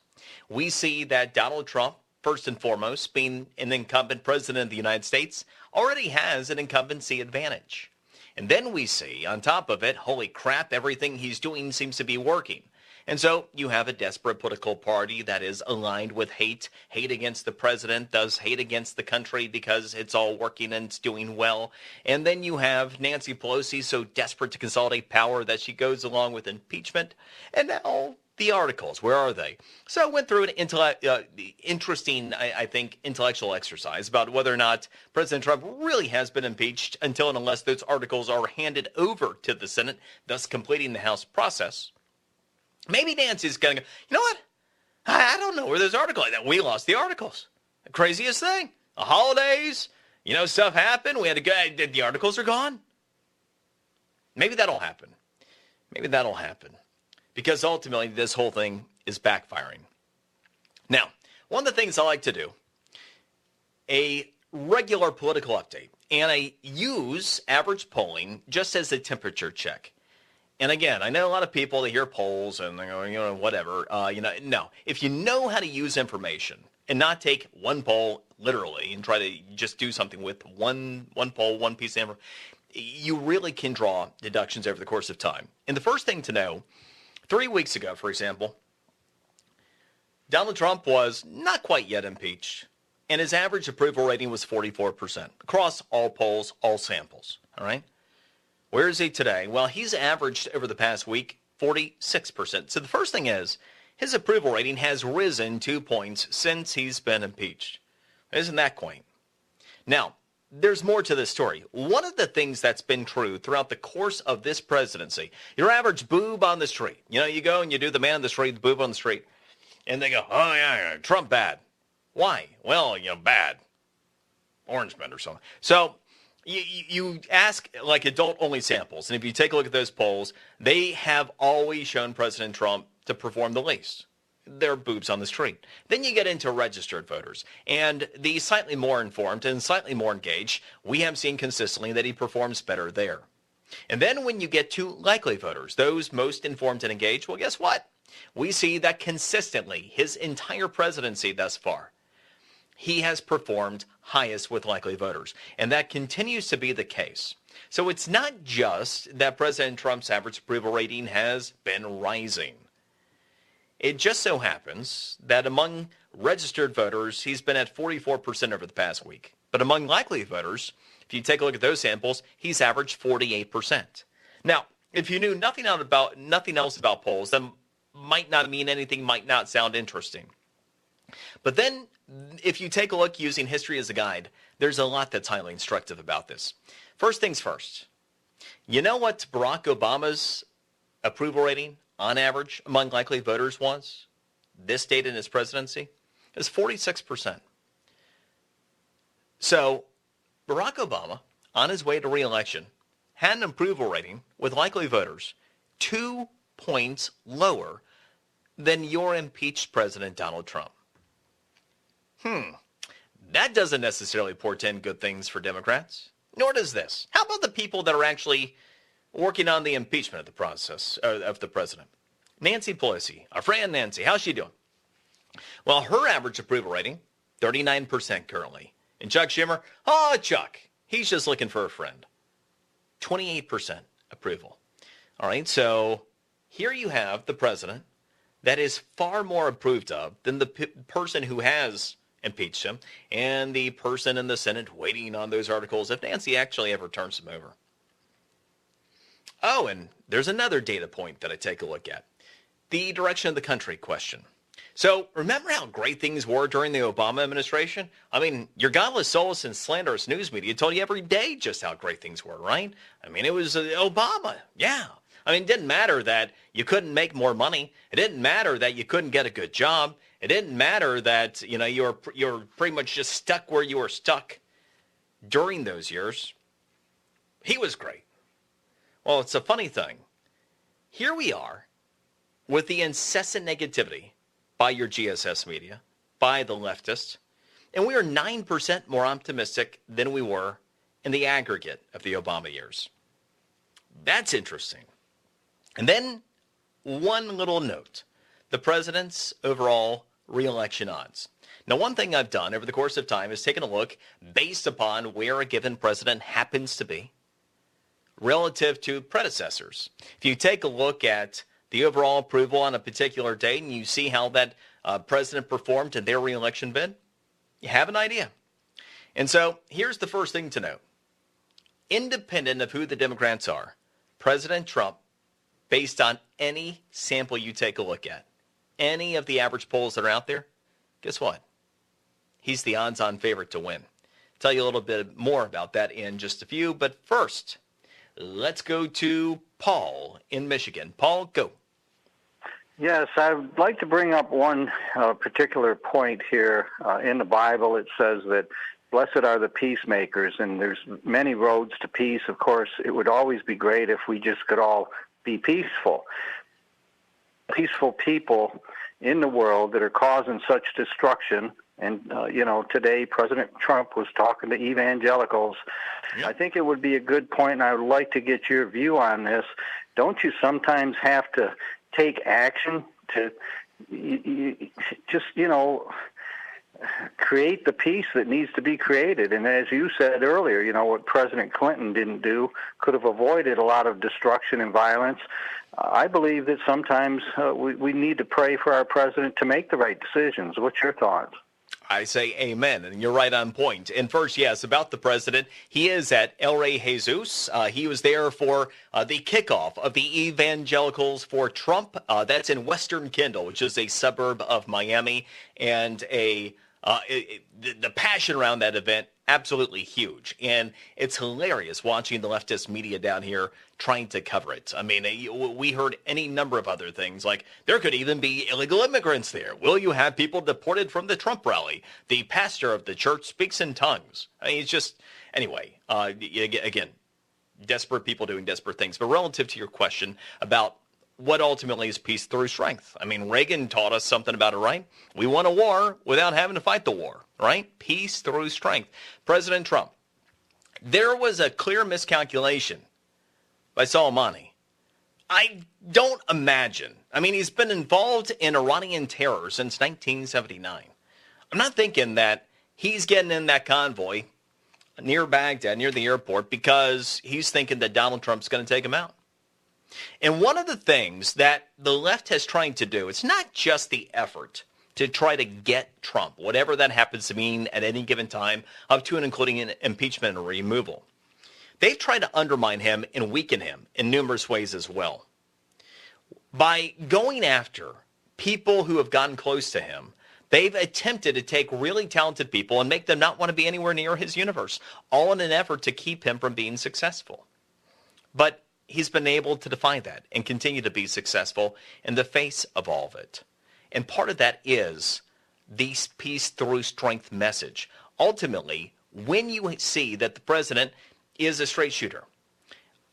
We see that Donald Trump, first and foremost, being an incumbent president of the United States, already has an incumbency advantage. And then we see, on top of it, holy crap, everything he's doing seems to be working. And so you have a desperate political party that is aligned with hate against the president, does hate against the country because it's all working and it's doing well. And then you have Nancy Pelosi so desperate to consolidate power that she goes along with impeachment. And now the articles, where are they? So I went through an interesting, I think, intellectual exercise about whether or not President Trump really has been impeached until and unless those articles are handed over to the Senate, thus completing the House process. Maybe Nancy's going to go, you know what? I don't know where those articles are. We lost the articles. The craziest thing. The holidays, stuff happened. We had to go. The articles are gone. Maybe that'll happen. Because ultimately, this whole thing is backfiring. Now, one of the things I like to do, a regular political update, and I use average polling just as a temperature check. And again, I know a lot of people, they hear polls and they go, whatever. No. If you know how to use information and not take one poll literally and try to just do something with one poll, one piece of information, you really can draw deductions over the course of time. And the first thing to know, 3 weeks ago, for example, Donald Trump was not quite yet impeached, and his average approval rating was 44% across all polls, all samples. All right? Where is he today? Well, he's averaged over the past week 46%. So the first thing is, his approval rating has risen 2 points since he's been impeached. Isn't that quaint? Now, there's more to this story. One of the things that's been true throughout the course of this presidency, your average boob on the street. You go and you do the man on the street, the boob on the street, and they go, oh, yeah, Trump bad. Why? Well, bad. Orange men or something. So you ask like adult-only samples, and if you take a look at those polls, they have always shown President Trump to perform the least. Their boobs on the street. Then you get into registered voters. And the slightly more informed and slightly more engaged, we have seen consistently that he performs better there. And then when you get to likely voters, those most informed and engaged, well, guess what? We see that consistently, his entire presidency thus far, he has performed highest with likely voters. And that continues to be the case. So it's not just that President Trump's average approval rating has been rising. It just so happens that among registered voters, he's been at 44% over the past week. But among likely voters, if you take a look at those samples, he's averaged 48%. Now, if you knew nothing else about polls, that might not mean anything, might not sound interesting. But then, if you take a look using history as a guide, there's a lot that's highly instructive about this. First things first. You know what Barack Obama's approval rating on average among likely voters was this date in his presidency? It was 46%. So Barack Obama, on his way to re-election, had an approval rating with likely voters 2 points lower than your impeached President Donald Trump. That doesn't necessarily portend good things for Democrats, nor does this. How about the people that are actually working on the impeachment of the process of the president? Nancy Pelosi, our friend Nancy, how's she doing? Well, her average approval rating, 39% currently. And Chuck Schumer, Chuck, he's just looking for a friend. 28% approval. All right, so here you have the president that is far more approved of than the person who has impeached him and the person in the Senate waiting on those articles if Nancy actually ever turns them over. Oh, and there's another data point that I take a look at. The direction of the country question. So remember how great things were during the Obama administration? I mean, your godless, soulless, and slanderous news media told you every day just how great ththings were, right? I mean, it was Obama. Yeah. I mean, it didn't matter that you couldn't make more money. It didn't matter that you couldn't get a good job. It didn't matter that, you're pretty much just stuck where you were stuck during those years. He was great. Well, it's a funny thing. Here we are with the incessant negativity by your GSS media, by the leftists, and we are 9% more optimistic than we were in the aggregate of the Obama years. That's interesting. And then one little note, the president's overall re-election odds. Now, one thing I've done over the course of time is taken a look based upon where a given president happens to be relative to predecessors. If you take a look at the overall approval on a particular date, and you see how that president performed in their reelection bid, you have an idea. And so here's the first thing to note. Independent of who the Democrats are, President Trump, based on any sample you take a look at, any of the average polls that are out there, guess what? He's the odds-on favorite to win. I'll tell you a little bit more about that in just a few, but first, let's go to Paul in Michigan. Paul, go. Yes, I'd like to bring up one particular point here. In the Bible, it says that blessed are the peacemakers, and there's many roads to peace. Of course, it would always be great if we just could all be peaceful. Peaceful people in the world that are causing such destruction. And, today President Trump was talking to evangelicals. I think it would be a good point, and I would like to get your view on this. Don't you sometimes have to take action to create the peace that needs to be created? And as you said earlier, what President Clinton didn't do could have avoided a lot of destruction and violence. I believe that sometimes we need to pray for our president to make the right decisions. What's your thoughts? I say amen, and you're right on point. And first, yes, about the president, he is at El Rey Jesus. He was there for the kickoff of the Evangelicals for Trump. That's in Western Kendall, which is a suburb of Miami, and the passion around that event, absolutely huge. And it's hilarious watching the leftist media down here trying to cover it. I mean, we heard any number of other things, like there could even be illegal immigrants there. Will you have people deported from the Trump rally? The pastor of the church speaks in tongues. I mean, it's just, anyway, again, desperate people doing desperate things. But relative to your question about what ultimately is peace through strength. I mean, Reagan taught us something about it, right? We won a war without having to fight the war, right? Peace through strength. President Trump, there was a clear miscalculation by Soleimani. I don't imagine. I mean, he's been involved in Iranian terror since 1979. I'm not thinking that he's getting in that convoy near Baghdad, near the airport, because he's thinking that Donald Trump's going to take him out. And one of the things that the left has tried to do, it's not just the effort to try to get Trump, whatever that happens to mean at any given time, up to and including an impeachment or removal. They've tried to undermine him and weaken him in numerous ways as well. By going after people who have gotten close to him, they've attempted to take really talented people and make them not want to be anywhere near his universe, all in an effort to keep him from being successful. But he's been able to defy that and continue to be successful in the face of all of it. And part of that is the peace through strength message. Ultimately, when you see that the president is a straight shooter,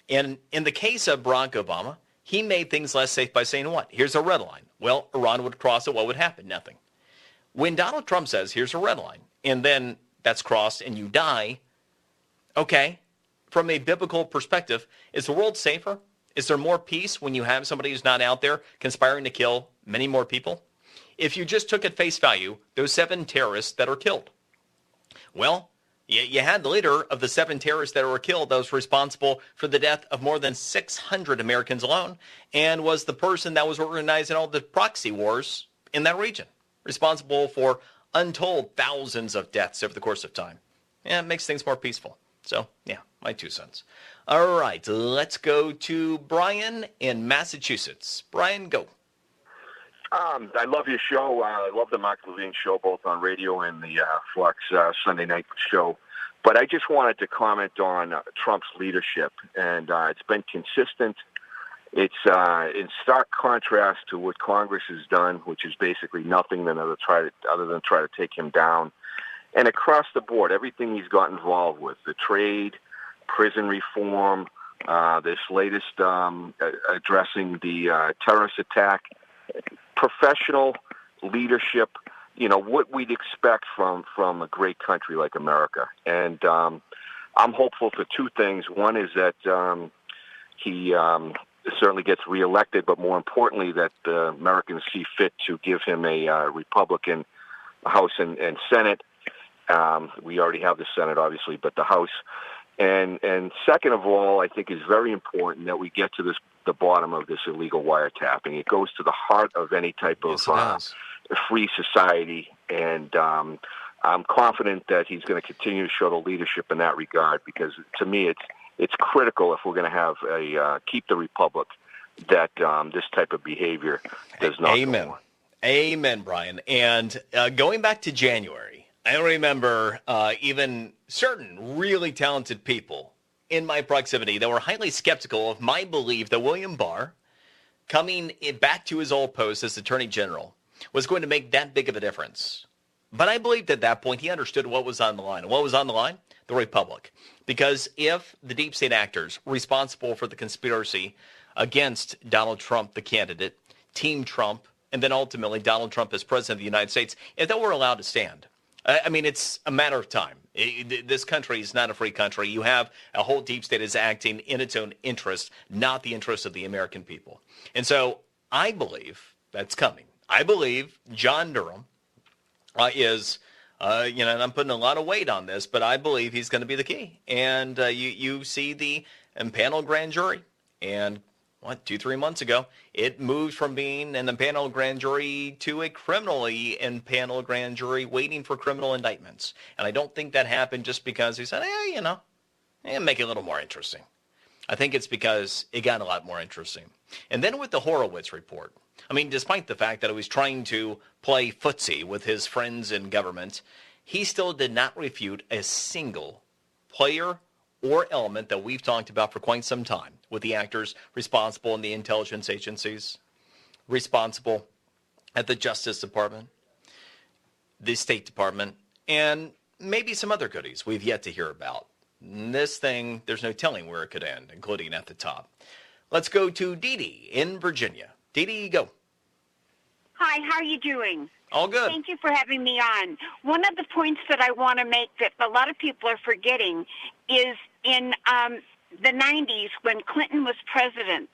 and in the case of Barack Obama, he made things less safe by saying what? Here's a red line. Well, Iran would cross it. What would happen? Nothing. When Donald Trump says, here's a red line, and then that's crossed and you die, okay, from a biblical perspective, is the world safer? Is there more peace when you have somebody who's not out there conspiring to kill many more people? If you just took at face value those 7 terrorists that are killed, well, you had the leader of the 7 terrorists that were killed that was responsible for the death of more than 600 Americans alone, and was the person that was organizing all the proxy wars in that region, responsible for untold thousands of deaths over the course of time. Yeah, it makes things more peaceful. So, yeah, my 2 cents. All right, let's go to Brian in Massachusetts. Brian, go. I love your show. I love the Mark Levin show, both on radio and the Flux Sunday night show. But I just wanted to comment on Trump's leadership, and it's been consistent. It's in stark contrast to what Congress has done, which is basically nothing other than try to take him down. And across the board, everything he's got involved with, the trade, prison reform, this latest addressing the terrorist attack, professional leadership, what we'd expect from a great country like America. And I'm hopeful for 2 things. One is that he certainly gets reelected, but more importantly, that the Americans see fit to give him a Republican House and Senate. We already have the Senate, obviously, but the House. And second of all, I think it's very important that we get to the bottom of this illegal wiretapping. It goes to the heart of any type of free society, and I'm confident that he's going to continue to show the leadership in that regard, because to me it's critical if we're going to have a keep the republic, that this type of behavior does not Amen. go on. Amen, Brian. And going back to January, I remember even certain really talented people in my proximity that were highly skeptical of my belief that William Barr, coming back to his old post as Attorney General, was going to make that big of a difference. But I believed at that point he understood what was on the line. And what was on the line? The Republic. Because if the deep state actors responsible for the conspiracy against Donald Trump, the candidate, Team Trump, and then ultimately Donald Trump as president of the United States, if they were allowed to stand, I mean, it's a matter of time. This country is not a free country. You have a whole deep state is acting in its own interest, not the interest of the American people. And so I believe that's coming. I believe John Durham is, and I'm putting a lot of weight on this, but I believe he's going to be the key. And you see the impaneled grand jury. And 2-3 months ago, it moved from being an impaneled grand jury to a criminally impaneled grand jury waiting for criminal indictments. And I don't think that happened just because he said, make it a little more interesting. I think it's because it got a lot more interesting. And then with the Horowitz report, I mean, despite the fact that he was trying to play footsie with his friends in government, he still did not refute a single player or element that we've talked about for quite some time, with the actors responsible in the intelligence agencies, responsible at the Justice Department, the State Department, and maybe some other goodies we've yet to hear about. This thing, there's no telling where it could end, including at the top. Let's go to Dee Dee in Virginia. Dee Dee, go. Hi, how are you doing? All good. Thank you for having me on. One of the points that I want to make that a lot of people are forgetting is in the 90s when Clinton was president,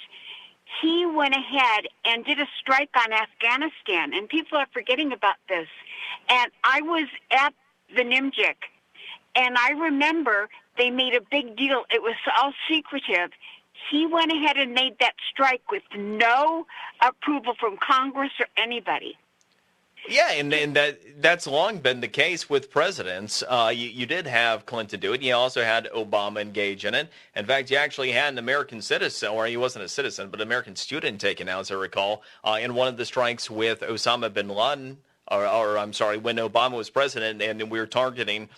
he went ahead and did a strike on Afghanistan, and people are forgetting about this. And I was at the NIMJIC, and I remember they made a big deal. It was all secretive. He went ahead and made that strike with no approval from Congress or anybody. Yeah, and that's long been the case with presidents. You did have Clinton do it. You also had Obama engage in it. In fact, you actually had an American citizen, or he wasn't a citizen, but an American student taken out, as I recall, in one of the strikes with Osama bin Laden, or I'm sorry, when Obama was president, and we were targeting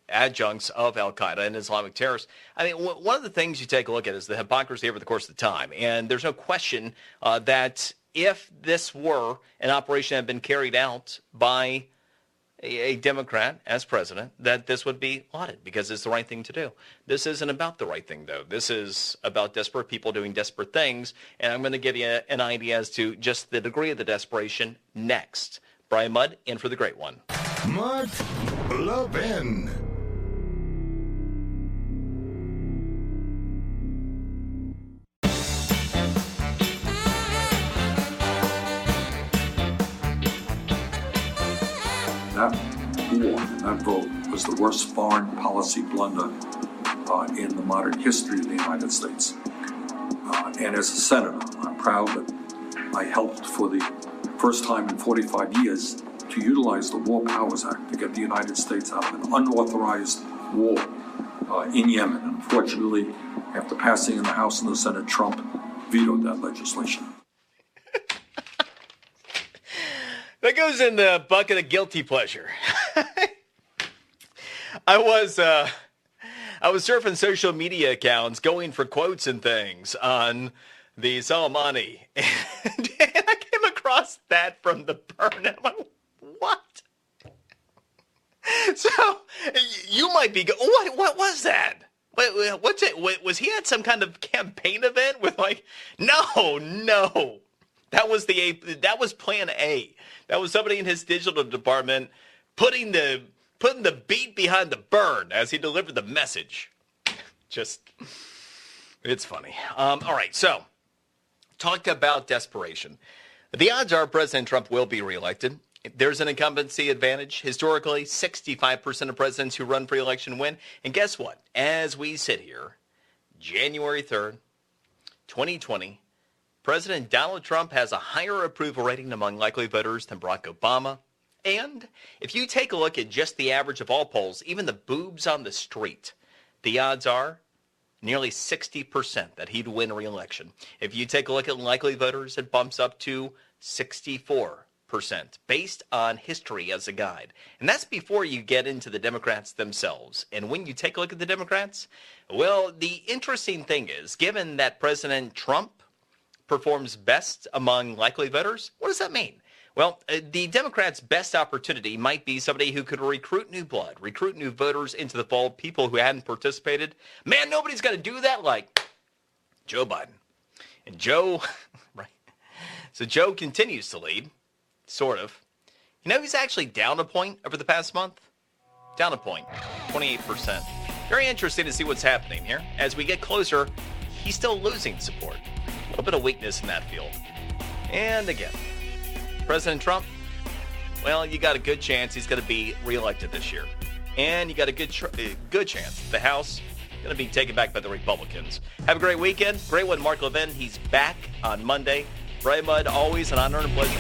adjuncts of al-Qaeda and Islamic terrorists. I mean, one of the things you take a look at is the hypocrisy over the course of the time. And there's no question that if this were an operation that had been carried out by a Democrat as president, that this would be lauded because it's the right thing to do. This isn't about the right thing, though. This is about desperate people doing desperate things. And I'm going to give you an idea as to just the degree of the desperation next. Brian Mudd, in for the great one. Mark Levin. That vote was the worst foreign policy blunder in the modern history of the United States. And as a senator, I'm proud that I helped for the first time in 45 years to utilize the War Powers Act to get the United States out of an unauthorized war in Yemen. Unfortunately, after passing in the House and the Senate, Trump vetoed that legislation. That goes in the bucket of guilty pleasure. I was surfing social media accounts, going for quotes and things on the Soleimani, and I came across that from the burn. I'm like, what? So you might be what was that? What's it? Was he at some kind of campaign event with no. That was plan A. That was somebody in his digital department putting the beat behind the burn as he delivered the message. It's funny. All right, so talked about desperation. The odds are President Trump will be reelected. There's an incumbency advantage. Historically, 65% of presidents who run for election win. And guess what? As we sit here, January 3rd, 2020, President Donald Trump has a higher approval rating among likely voters than Barack Obama. And if you take a look at just the average of all polls, even the boobs on the street, the odds are nearly 60% that he'd win re-election. If you take a look at likely voters, it bumps up to 64%, based on history as a guide. And that's before you get into the Democrats themselves. And when you take a look at the Democrats, well, the interesting thing is, given that President Trump performs best among likely voters, what does that mean? Well, the Democrats' best opportunity might be somebody who could recruit new blood, recruit new voters into the fold, people who hadn't participated. Man, nobody's going to do that like Joe Biden. And Joe, right? So Joe continues to lead, sort of. You know, he's actually down a point over the past month. Down a point, 28%. Very interesting to see what's happening here. As we get closer, he's still losing support. A little bit of weakness in that field. And again, President Trump, well, you got a good chance he's going to be reelected this year. And you got a good chance the House is going to be taken back by the Republicans. Have a great weekend. Great one, Mark Levin. He's back on Monday. Brian Mudd, always an honor and a pleasure.